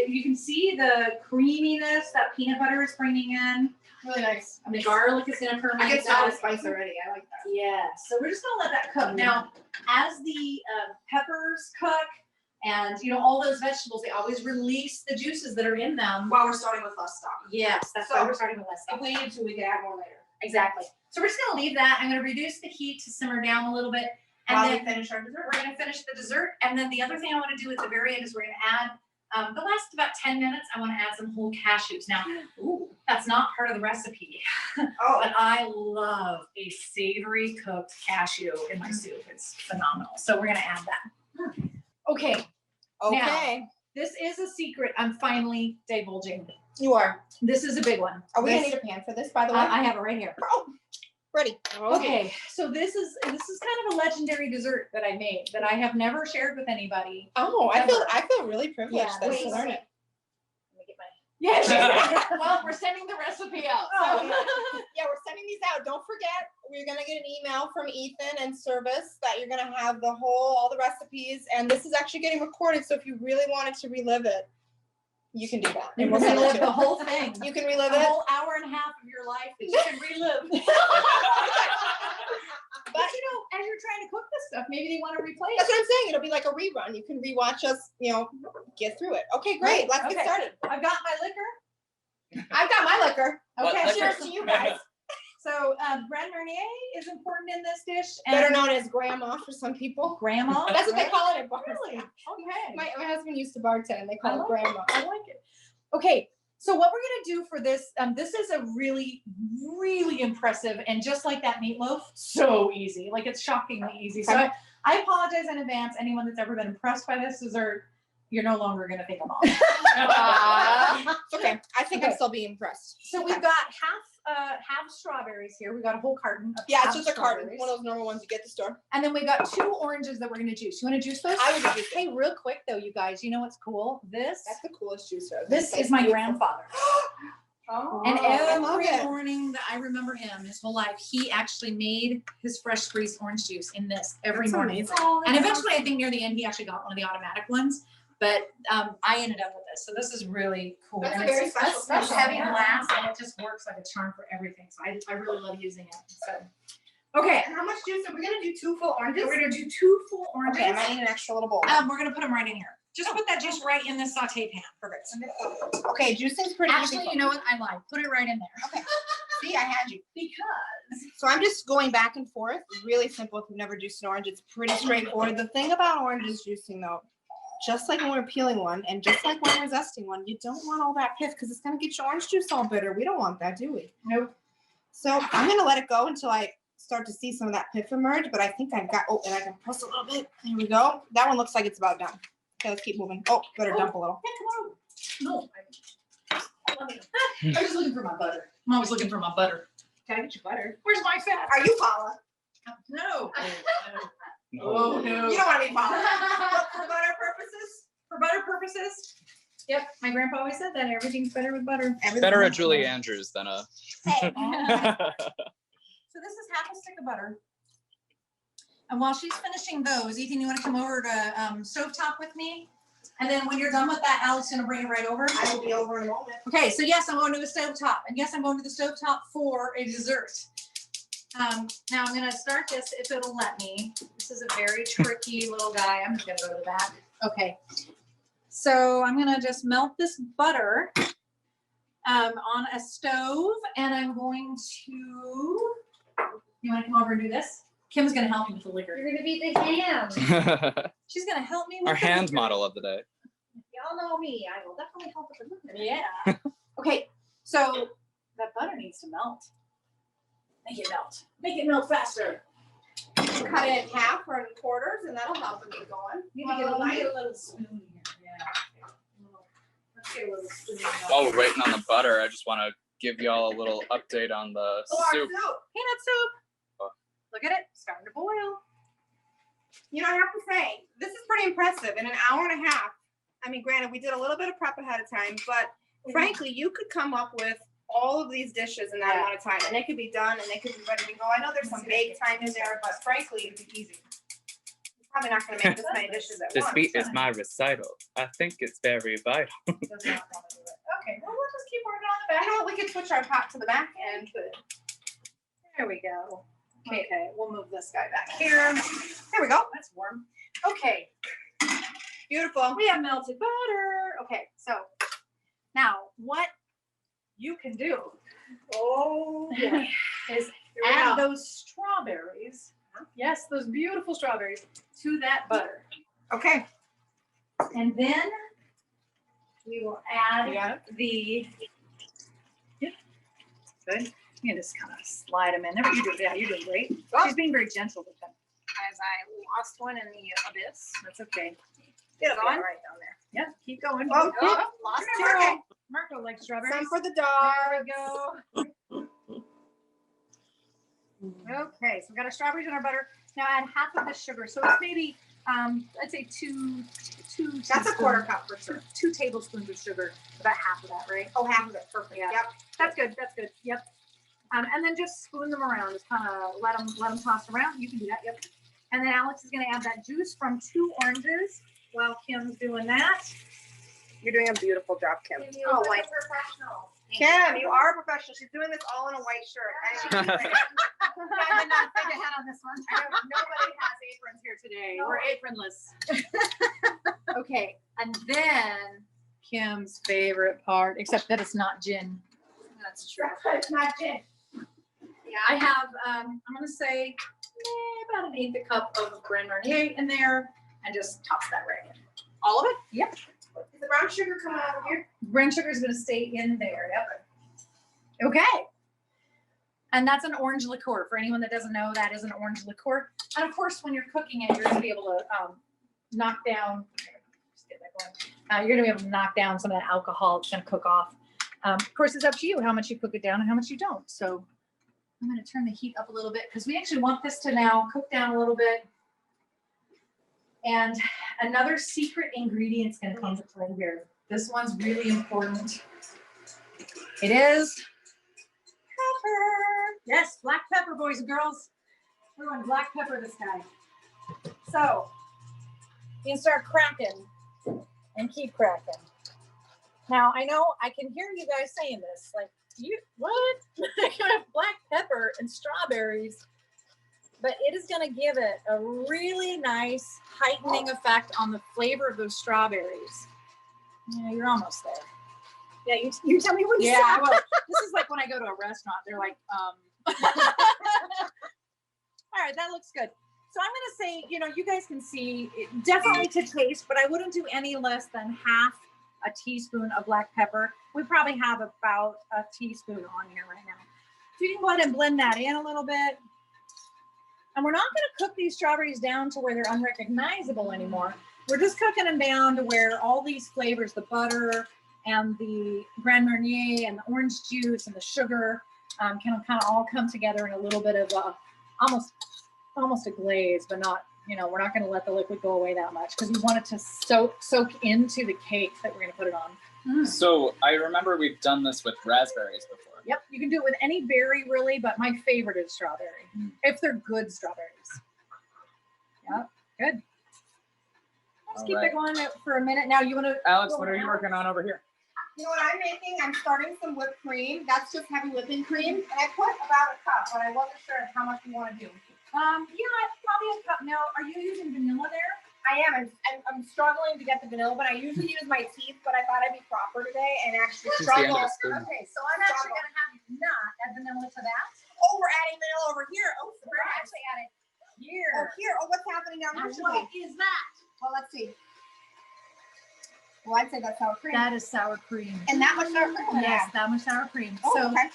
you can see the creaminess that peanut butter is bringing in. Really nice. And the garlic is gonna ferment. I can smell the that. spice already. I like that. Yeah, so we're just gonna let that cook. Now, as the peppers cook and all those vegetables, they always release the juices that are in them. While we're starting with less stock. Yes, that's So, why we're starting with less If stuff. we need to, we can add more later. Exactly. So we're just gonna leave that. I'm gonna reduce the heat to simmer down a little bit. And While then we finish our dessert. we're gonna finish the dessert. And then the other thing I wanna do at the very end is we're gonna add, the last about 10 minutes, I wanna add some whole cashews. Now, that's not part of the recipe, Oh, but I love a savory cooked cashew in my soup. It's phenomenal. So we're gonna add that. Okay, okay. this is a secret I'm finally divulging. You are. This is a big one. Are we gonna This- need a pan for this, by the way? I have it right here. Oh, ready. Okay, so this is kind of a legendary dessert that I made that I have never shared with anybody. Oh, I feel really privileged Yeah, then wait, to learn it. Let me get my. Yes. Well, we're sending the recipe out. Oh, So. yeah, we're sending these out. Don't forget, we're gonna get an email from Ethan and Service that you're gonna have all the recipes, and this is actually getting recorded. So if you really wanted to relive it, you can do that. You And can we'll send it relive to the you. whole thing. You can relive The it. whole hour and a half of your life that you can relive. But as you're trying to cook this stuff, maybe they want to replay That's it. what I'm saying. It'll be like a rerun. You can rewatch us, get through it. Okay, great. Let's Okay. get started. I've got my liquor. I've got my liquor. What Okay, liquor? Cheers to you guys. So Brand Marnier is important in this dish. Better known as grandma for some people. Grandma. That's what they right? call it at bars. Really? Okay. My husband used to bartend, and they I call it like grandma. I like it. Okay, so what we're gonna do for this, this is a really, really impressive, and just like that meatloaf, so easy. Like it's shockingly easy. So Okay. I apologize in advance. Anyone that's ever been impressed by this dessert, you're no longer gonna think I'm on. It's okay. I think I'm Okay. still being impressed. So we've got half strawberries here. We've got a whole carton of Yeah, half it's just a carton. strawberries. One of those normal ones you get at the store. And then we've got 2 oranges that we're gonna juice. You wanna juice those? I would do juice. Hey, real quick though, you guys, you know what's cool? This That's the coolest juicer. is my grandfather. Oh, And I love every it. morning that I remember him, his whole life, he actually made his fresh squeezed orange juice in this every That's morning. amazing. And eventually, I think near the end, he actually got one of the automatic ones. But I ended up with this, so this is really cool. That's and a very it's special heavy yeah. glass, and it just works like a charm for everything. So I really love using it. So okay, And how much juice are we gonna do? 2 full oranges? we're gonna do 2 full oranges. Okay, I might need an extra little bowl. We're gonna put them right in here. Just put that juice right in this saute pan. Perfect. Okay, juicing's pretty easy. Actually, you know what? I lied. Put it right in there. Okay. See, I had you. Because So I'm just going back and forth. It's really simple if you've never juiced an orange. It's pretty straightforward. The thing about oranges juicing though, just like when we're peeling one and just like when we're zesting one, you don't want all that pith because it's gonna get your orange juice all bitter. We don't want that, do we? Nope. So I'm gonna let it go until I start to see some of that pith emerge, but I think I've got, oh, and I can press a little bit. There we go. That one looks like it's about done. Okay, let's keep moving. Oh, better dump a little. No. I was looking for my butter. I'm always looking for my butter. Can I get your butter? Where's my fat? Are you Paula? No. No. Oh, no. You don't want to be Paula. But for butter purposes? For butter purposes? Yep, my grandpa always said that. Everything's better with butter. Better a Julie Andrews than a. Hey. So this is half a stick of butter. And while she's finishing those, Ethan, you want to come over to stovetop with me? And then when you're done with that, Alex is going to bring it right over. I will be over in a moment. Okay, so yes, I'm going to the stovetop. And yes, I'm going to the stovetop for a dessert. Now I'm going to start this if it'll let me. This is a very tricky little guy. I'm just going to go to the back. Okay. So I'm going to just melt this butter on a stove. And I'm going to, you want to come over and do this? Kim's going to help me with the liquor. You're gonna be the ham. She's going to help me with Our the hand liquor. model of the day. Y'all know me. I will definitely help with the liquor. Yeah. Okay. So that butter needs to melt. Make it melt. Make it melt faster. Cut it in half or in quarters, and that'll help it get going. Need to get a little spoon here. Yeah. Let's get a little spoon. While we're waiting on the butter, I just want to give y'all a little update on the Oh, our soup. soup. Peanut soup. Oh. Look at it, starting to boil. You know, I have to say, this is pretty impressive. In an hour and a half, I mean, granted, we did a little bit of prep ahead of time, but frankly, you could come up with all of these dishes in that amount of time, and they could be done, and they could be ready to go. I know there's some bake time in there, but frankly, it'd be easy. You're probably not gonna make this many dishes at once. is my recital. I think it's very vital. Does not want to do it. Okay, well, we'll just keep working on the I back. know, we could switch our pot to the back end. There we go. Okay, we'll move this guy back here. There we go. That's warm. Okay, Beautiful. we have melted butter. Okay, so now what you can do is add those strawberries. Yes, those beautiful strawberries to that butter. Okay. And then we will add Yeah. the, good. You can just kind of slide them in there. You're doing, yeah, you're doing great. She's being very gentle with them. As I lost one in the abyss. That's okay. Get it on. Right down there. Yeah, keep going. Oh, Lost two. two. Marco likes strawberries. Some for the There dog. we go. Okay, so we got our strawberries and our butter. Now add half of the sugar. So it's maybe, I'd say two. That's a quarter cup for sure. 2 tablespoons of sugar. About half of that, right? Oh, half of it. Perfect. Yeah. Yep. That's good. That's good. Yep. And then just spoon them around. Just kind of let them toss around. You can do that. Yep. And then Alex is going to add that juice from 2 oranges while Kim's doing that. You're doing a beautiful job, Kim. Oh, like professional. Kim, you are a professional. She's doing this all in a white shirt. I did not think ahead on this one. Nobody has aprons here today. We're apronless. Okay, and then Kim's favorite part, except that it's not gin. That's true. It's not gin. Yeah, I have, I'm gonna say about 1/8 cup of Grand Marnier in there and just toss that right in. All of it? Yep. Is the brown sugar coming out of here? Brown sugar is gonna stay in there. Yep. Okay. And that's an orange liqueur. For anyone that doesn't know, that is an orange liqueur. And of course, when you're cooking it, you're gonna be able to knock down. Just get that going. You're gonna be able to knock down some of that alcohol. It's gonna cook off. Of course, it's up to you how much you cook it down and how much you don't. So I'm gonna turn the heat up a little bit because we actually want this to now cook down a little bit. And another secret ingredient's gonna come to play here. This one's really important. It is pepper. Yes, black pepper, boys and girls. We're going black pepper this guy. So you can start cracking and keep cracking. Now I know I can hear you guys saying this, like, you what? Black pepper and strawberries. But it is going to give it a really nice heightening effect on the flavor of those strawberries. Yeah, you're almost there. Yeah, you tell me when you Yeah, stop. well, this is like when I go to a restaurant. They're like, All right, that looks good. So I'm gonna say, you know, you guys can see definitely to taste, but I wouldn't do any less than half a teaspoon of black pepper. We probably have about a teaspoon on here right now. So you can go ahead and blend that in a little bit. And we're not gonna cook these strawberries down to where they're unrecognizable anymore. We're just cooking them down to where all these flavors, the butter and the Grand Marnier and the orange juice and the sugar can kind of all come together in a little bit of almost a glaze, but not, you know, we're not going to let the liquid go away that much because we want it to soak into the cake that we're going to put it on. So I remember we've done this with raspberries before. Yep, you can do it with any berry really, but my favorite is strawberry, if they're good strawberries. Yep, good. Let's keep it going for a minute. Now you want to, Alex, what are you working on over here? You know what I'm making? I'm starting some whipped cream. That's just heavy whipping cream. And I put about a cup, but I wasn't sure how much you want to do. yeah, probably a cup. Now, are you using vanilla there? I am. I'm struggling to get the vanilla, but I usually use my teeth, but I thought I'd be proper today and actually It's the end struggle. of the spoon. Okay, so I'm actually going to have you not add vanilla to that. Oh, we're adding vanilla over here. Oh, We're surprise. actually adding here. Oh, here. Oh, what's happening down Now, here? what is that? Well, let's see. Well, I'd say that's sour cream. That is sour cream. And that much sour cream? Yes, that much sour cream. Oh, So okay.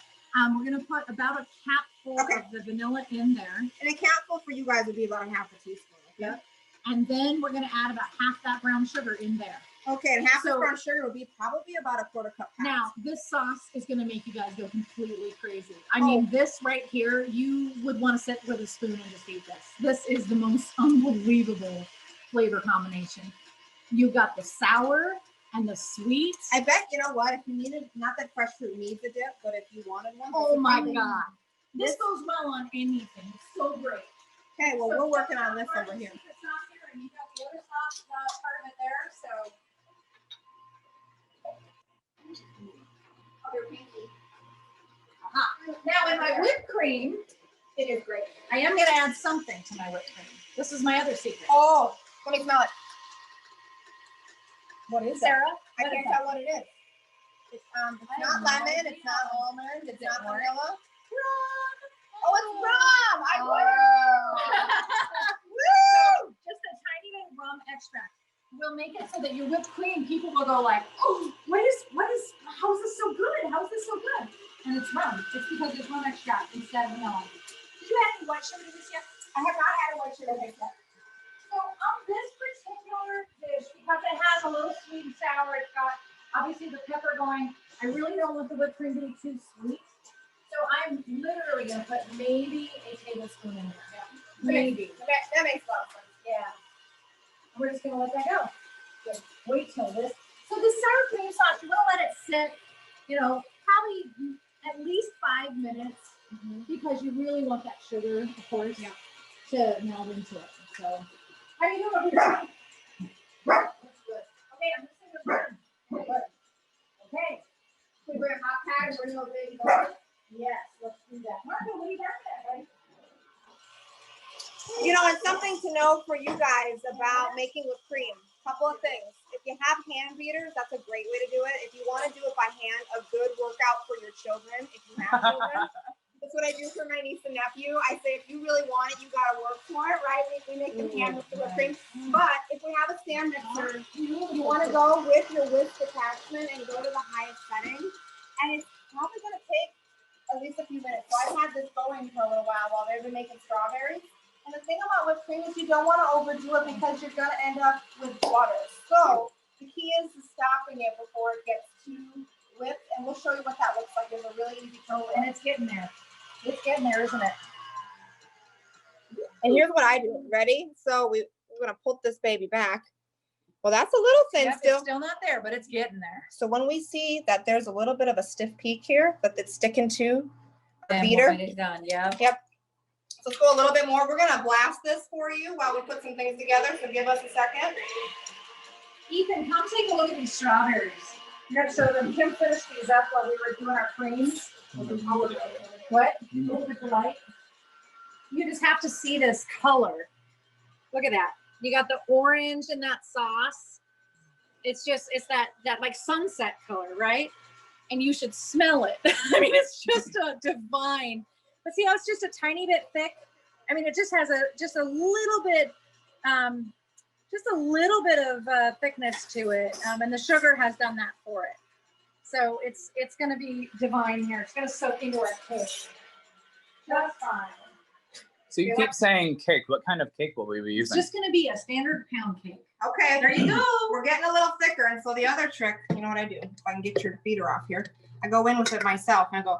we're going to put about a capful Okay. of the vanilla in there. And a capful for you guys would be about half a teaspoon. Okay? Yep. And then we're going to add about half that brown sugar in there. Okay, and half So- the brown sugar would be probably about a quarter cup. Now, this sauce is going to make you guys go completely crazy. I mean, this right here, you would want to sit with a spoon and just eat this. This is the most unbelievable flavor combination. You've got the sour and the sweet. I bet, you know what, if you needed, not that fresh fruit needs a dip, but if you wanted one. this Oh would my probably- God. This goes well on anything. It's so great. Okay, well, So we're working on check this out over here. secret sauce here, and you got the other sauce part of it there, so. Now in my whipped cream, It is great. I am going to add something to my whipped cream. This is my other secret. Oh, let me smell it. What is that? Sarah, I what is can't that? tell what it is. It's I not have no lemon, idea. it's not almond, it's Is it not orange? vanilla. Rum. Oh, it's rum! I Oh. won! So just a tiny bit of rum extract. We'll make it so that your whipped cream, people will go like, oh, how is this so good? How is this so good? And it's rum. It's because it's rum extract instead of vanilla. Did you add any white sugar to this yet? I have not added white sugar yet. So on this particular dish, because it has a little sweet and sour, it's got obviously the pepper going. I really don't want the whipped cream to be too sweet. So I'm literally going to put maybe a tablespoon in there. Yeah. Maybe. That makes a lot of sense. Yeah. We're just going to let that go. Good. Wait till this. So the sour cream sauce, you want to let it sit, you know, probably at least 5 minutes because you really want that sugar, of course, to meld into it. So, how do you do over here? That's good. Okay, I'm missing the burn. Good. Okay. Can we bring a hot pad and bring a baby bowl? Yes, let's do that. Marco, what do you got there, buddy? You know, and something to know for you guys about making whipped cream. Couple of things. If you have hand beaters, that's a great way to do it. If you want to do it by hand, a good workout for your children, if you have children. That's what I do for my niece and nephew. I say, if you really want it, you got to work for it, right? We make them hand with the whipped cream. But if we have a stand mixer, you want to go with your whisk attachment and go to the highest setting. And it's probably going to take at least a few minutes. So I've had this going for a little while they've been making strawberries. And the thing about whipped cream is you don't want to overdo it because you're going to end up with water. So the key is stopping it before it gets too whipped. And we'll show you what that looks like. There's a really easy tool. And it's getting there. It's getting there, isn't it? And here's what I do. Ready? So we're going to pull this baby back. Well, that's a little thin Yep, still. it's still not there, but it's getting there. So when we see that there's a little bit of a stiff peak here, that it's sticking to the Then beater. when it's done, yeah. So let's go a little bit more. We're going to blast this for you while we put some things together. So give us a second. Ethan, come take a look at these strawberries. You're gonna show them. Kim finished these up while we were doing our creams. What? Look at the light. You just have to see this color. Look at that. You got the orange in that sauce. It's that like sunset color, right? And you should smell it. I mean, it's just a divine. But see how it's just a tiny bit thick? I mean, it just has just a little bit of thickness to it. And the sugar has done that for it. So it's going to be divine here. It's going to soak into our cake. Just fine. So you keep saying cake. What kind of cake will we be It's using? just going to be a standard pound cake. Okay, There you go. We're getting a little thicker. And so the other trick, you know what I do? If I can get your beater off here, I go in with it myself and I go,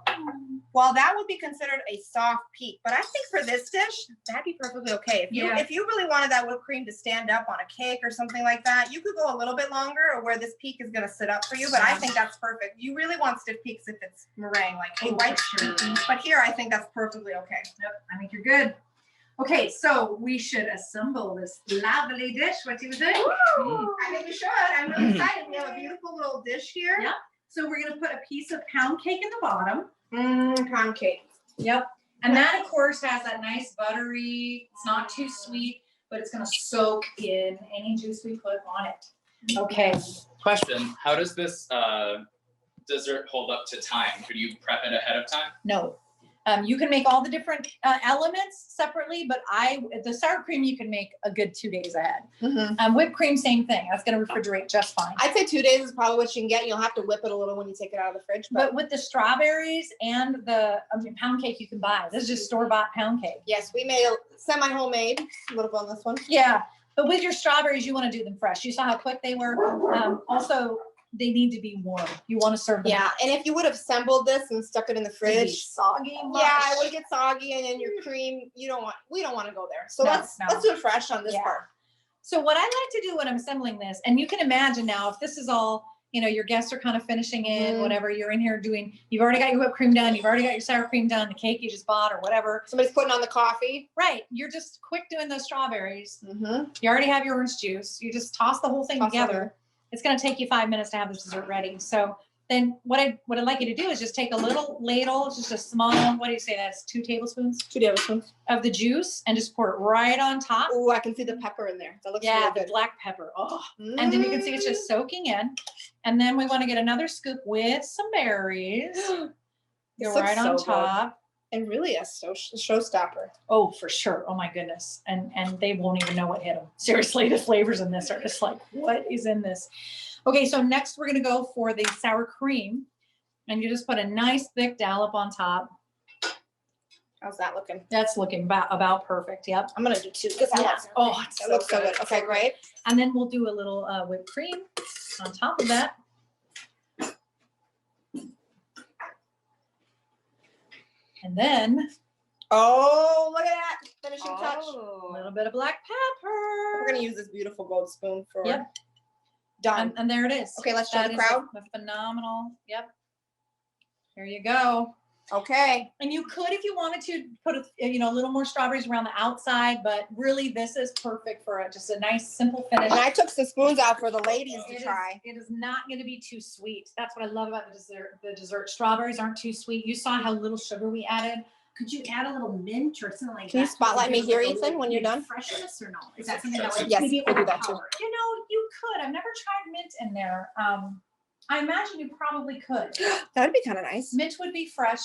well, that would be considered a soft peak. But I think for this dish, that'd be perfectly okay. If you really wanted that whipped cream to stand up on a cake or something like that, you could go a little bit longer or where this peak is going to sit up for you. But I think that's perfect. You really want stiff peaks if it's meringue, like a white peak. But here, I think that's perfectly okay. Yep, I think you're good. Okay, so we should assemble this lovely dish. What do you think? I think we should. I'm really excited. We have a beautiful little dish here. Yeah. So we're going to put a piece of pound cake in the bottom. Pound cake. Yep. And that, of course, has that nice buttery, it's not too sweet, but it's going to soak in any juice we put on it. Okay. Question: how does this dessert hold up to time? Could you prep it ahead of time? No. You can make all the different elements separately, but the sour cream you can make a good 2 days ahead. Whipped cream, same thing. That's going to refrigerate just fine. I'd say 2 days is probably what you can get. You'll have to whip it a little when you take it out of the fridge. But with the strawberries and the pound cake you can buy. This is just store-bought pound cake. Yes, we made a semi-homemade, a little bit on this one. Yeah, but with your strawberries, you want to do them fresh. You saw how quick they were. Also, they need to be warm. You want to serve them. Yeah, and if you would have assembled this and stuck it in the It'd be fridge, soggy. yeah, it would get soggy, and then your cream, we don't want to go there. So No, let's no. do it fresh on this Yeah. part. So what I like to do when I'm assembling this, and you can imagine now, if this is all, your guests are kind of finishing in, whatever, you're in here doing, you've already got your whipped cream done, you've already got your sour cream done, the cake you just bought or whatever. Somebody's putting on the coffee. Right. You're just quick doing those strawberries. Mm-hmm. You already have your orange juice. You just toss the whole thing Toss it together. in. It's going to take you 5 minutes to have this dessert ready. So then what I'd like you to do is just take a little ladle, just a small, what do you say, that's 2 tablespoons 2 tablespoons. of the juice, and just pour it right on top. Oh, I can see the pepper in there. That looks Yeah, really the good. black pepper. Oh, and then you can see it's just soaking in. And then we want to get another scoop with some berries. Go This right looks on so good. top. And really a showstopper. Oh, for sure. Oh my goodness. And they won't even know what hit them. Seriously, the flavors in this are just like, what is in this? Okay, so next we're gonna go for the sour cream. And you just put a nice thick dollop on top. How's that looking? That's looking about perfect. Yep. I'm gonna do 2 because that looks, Oh, it's that looks so good. Okay, great. And then we'll do a little whipped cream on top of that. And then Oh, look at that. Finishing touch. a little bit of black pepper. We're gonna use this beautiful gold spoon for Yep. done. And there it is. Okay, let's show That the is crowd. a phenomenal. Yep. There you go. Okay. And you could, if you wanted to, put a little more strawberries around the outside, but really this is perfect for just a nice simple finish. And I took some spoons out for the ladies to It is- try. It is not going to be too sweet. That's what I love about the dessert. The dessert strawberries aren't too sweet. You saw how little sugar we added. Could you add a little mint or something like that? Can you spotlight me to give here, it a Ethan, when you're done? Freshness or no? Is that something that would Yes, maybe we'll do that too. overpower it? You could. I've never tried mint in there. I imagine you probably could. That'd be kind of nice. Mint would be fresh.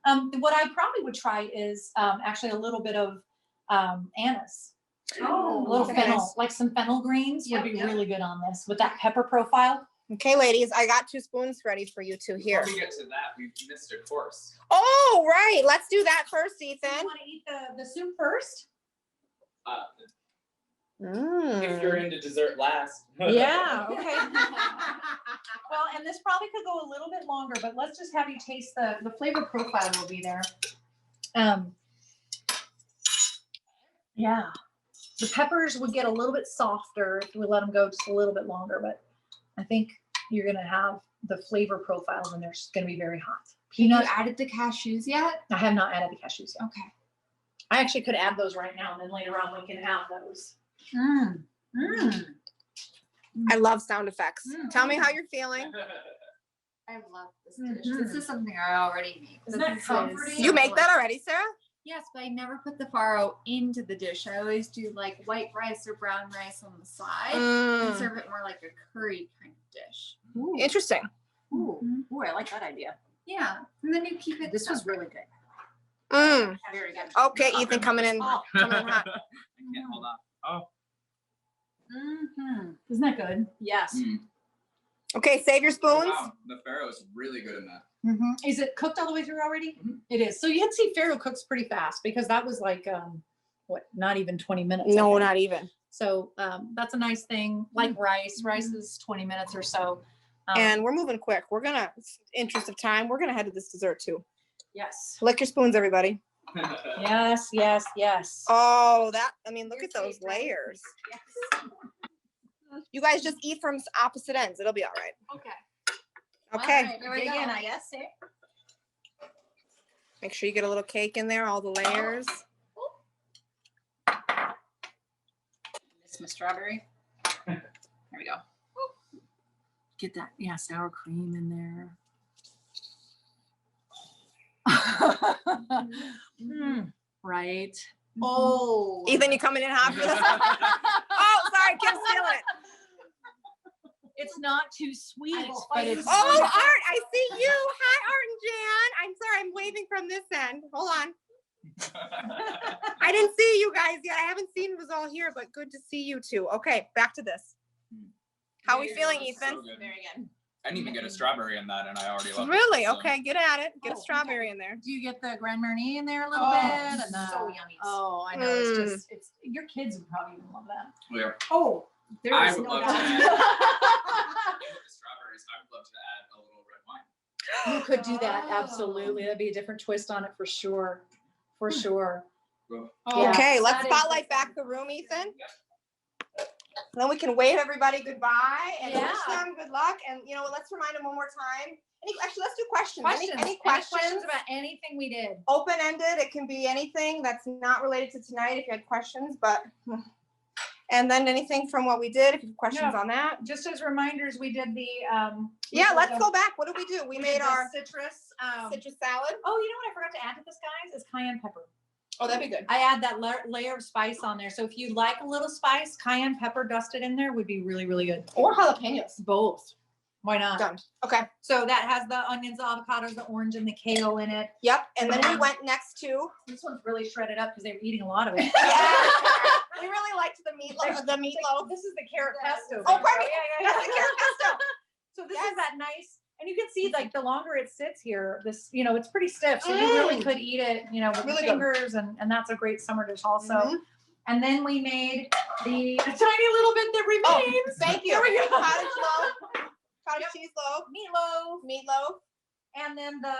What I probably would try is actually a little bit of anise. Oh, A little okay. fennel, like some fennel greens would Yep, be yep. really good on this with that pepper profile. Okay, ladies, I got 2 spoons ready for you two here. Before we get to that, we've missed a course. Oh, right. Let's do that first, You Ethan. want to eat the soup first? If you're into dessert last. Yeah, okay. Well, and this probably could go a little bit longer, but let's just have you taste the flavor profile will be there. Yeah, the peppers would get a little bit softer if we let them go just a little bit longer, but I think you're gonna have the flavor profiles and they're just gonna be very hot. Have you Peanut, added the cashews yet? I have not added the cashews yet. Okay. I actually could add those right now and then later on we can have those. I love sound effects. Mm. Tell me how you're feeling. I love this dish. Mhm. This is something I already make. Isn't that This is comforting? You make that already, Sarah? Yes, but I never put the farro into the dish. I always do like white rice or brown rice on the side and serve it more like a curry kind of dish. Interesting. Ooh, I like that idea. Yeah, and then you keep it. This was really good. Very good. Okay, Ethan coming in hot. I can't hold on. Oh. Mm-hmm. Isn't that good? Yes. Okay, save your spoons. Wow, the Pharaoh is really good in that. Is it cooked all the way through already? Mhm. It is. So you can see Pharaoh cooks pretty fast because that was like, not even 20 minutes. I No, think. not even. So that's a nice thing. Like rice. Rice is 20 minutes or so. And we're moving quick. We're gonna, interest of time, we're gonna head to this dessert too. yes. Lick your spoons, everybody. Yes, yes, yes. Oh, look Your at those treat, right? layers. You guys just eat from opposite ends. It'll be all right. Okay. Okay. All right, here we Dig go. in, I guess. Eh? Make sure you get a little cake in there, all the layers. Miss my strawberry. There we go. Get that, sour cream in there. Right. Oh. Ethan, you coming in hot for this? Oh, sorry, Kim's stealing it. It's not too sweet, I will but fight it's. you. Oh, Art, I see you. Hi, Art and Jan. I'm sorry, I'm waving from this end. Hold on. I didn't see you guys yet. I haven't seen who's all here, but good to see you too. Okay, back to this. How are we feeling, Ethan? So good. Very good. I didn't even get a strawberry in that, and I already love it. Really? so. Okay, get at it. Get a Oh, strawberry in there. Do you get the Grand Marnier in there a little Oh, bit? And so yummy. Oh, I know. It's just, your kids would probably even love that. Yeah. Oh, there I is would no love to doubt. add- With the strawberries, I would love to add a little red wine. You could do that. Oh. Absolutely. That'd be a different twist on it for sure. For sure. Well, Yeah. Okay, let's That is spotlight the- back the room, Ethan. Then we can wave everybody goodbye and wish Yeah. them good luck. And you know what? Let's remind them one more time. Actually, let's do questions. Questions. Any questions? about anything we did? Open-ended. It can be anything that's not related to tonight if you had questions, but and then anything from what we did, if you have questions on that. Just as reminders, we did the Yeah, let's go back. What did we do? We made did the our citrus. citrus salad. Oh, you know what I forgot to add to this, guys? Is cayenne pepper. Oh, that'd be good. I add that layer of spice on there. So if you like a little spice, cayenne pepper dusted in there would be really, really good. Or jalapenos. Both. Why not? Done. Okay. So that has the onions, the avocados, the orange, and the kale in it. Yep. And then we went next to. This one's really shredded up because they were eating a lot of it. We really liked the meatloaf. The meatloaf. This is the carrot pesto. Oh, pardon me. Yeah. That's the carrot pesto. So this is that nice, and you can see like the longer it sits here, this, it's pretty stiff. So you really could eat it, with Really your good. fingers, and that's a great summer dish also. Mhm. And then we made the tiny little bit that remains. Thank you. There we go. Cottage loaf. Cottage cheese loaf. Meatloaf. Meatloaf. And then the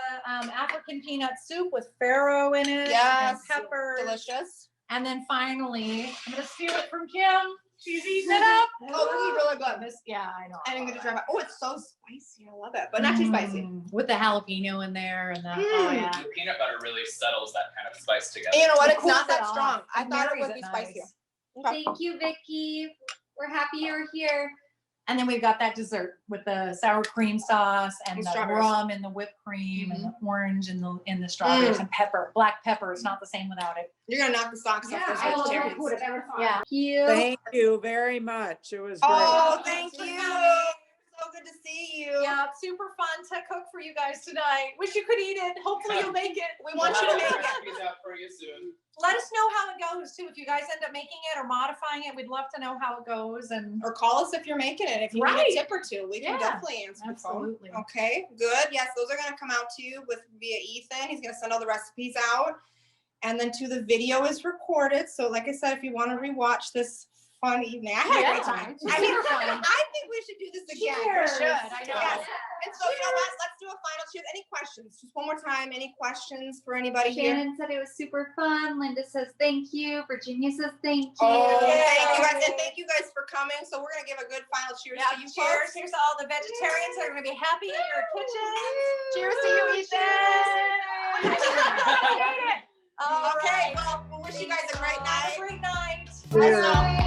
African peanut soup with farro in it. Yes. And peppers. Delicious. And then finally, I'm gonna steal it from Kim. She's eating it up. Oh, this is really good. I know. And I'm gonna try. Oh, it's so spicy. I love it, but not too spicy. With the jalapeno in there and the Mm. oh yeah. The peanut butter really settles that kind of spice together. And you know what? It It's not cools it that strong. off. I It thought it marries would be nice. spicier. Okay. Thank you, Vicky. We're happy you're here. And then we've got that dessert with the sour cream sauce and And the strawberries. rum and the whipped cream and the orange and the strawberries and pepper. Black pepper. It's not the same without it. You're gonna knock the socks off those I will vegetarians. who would have ever thought. Yeah. Thank you. Thank you very much. It was great. Oh, thank you. So good to see you. Yeah, it's super fun to cook for you guys tonight. Wish you could eat it. Hopefully you'll make it. We want you to make it. Recipes out for you soon. Let us know how it goes too. If you guys end up making it or modifying it, we'd love to know how it goes. And Or call us if you're making it. If you need Right. a tip or two, we can Yeah. definitely answer the phone. absolutely. Okay, good. Yes, those are gonna come out to you via Ethan. He's gonna send all the recipes out. And then too, the video is recorded. So like I said, if you want to rewatch this fun evening, I had a great time. I mean, Super fun. I think we should do this again. Cheers. We should. I know. Yes. And so you know what? Let's do a final cheers. Any questions? Just one more time. Any questions for anybody here? Shannon said it was super fun. Linda says thank you. Virginia says thank you. Oh, thank you guys, and thank you guys for coming. So we're gonna give a good final cheers Yeah, to you cheers. folks. Here's to all the vegetarians that are going to be happy in your kitchens. Cheers to you, Ethan. All Okay, right. well, we'll wish you guys a great Have night. a great night. Cheers. Bye.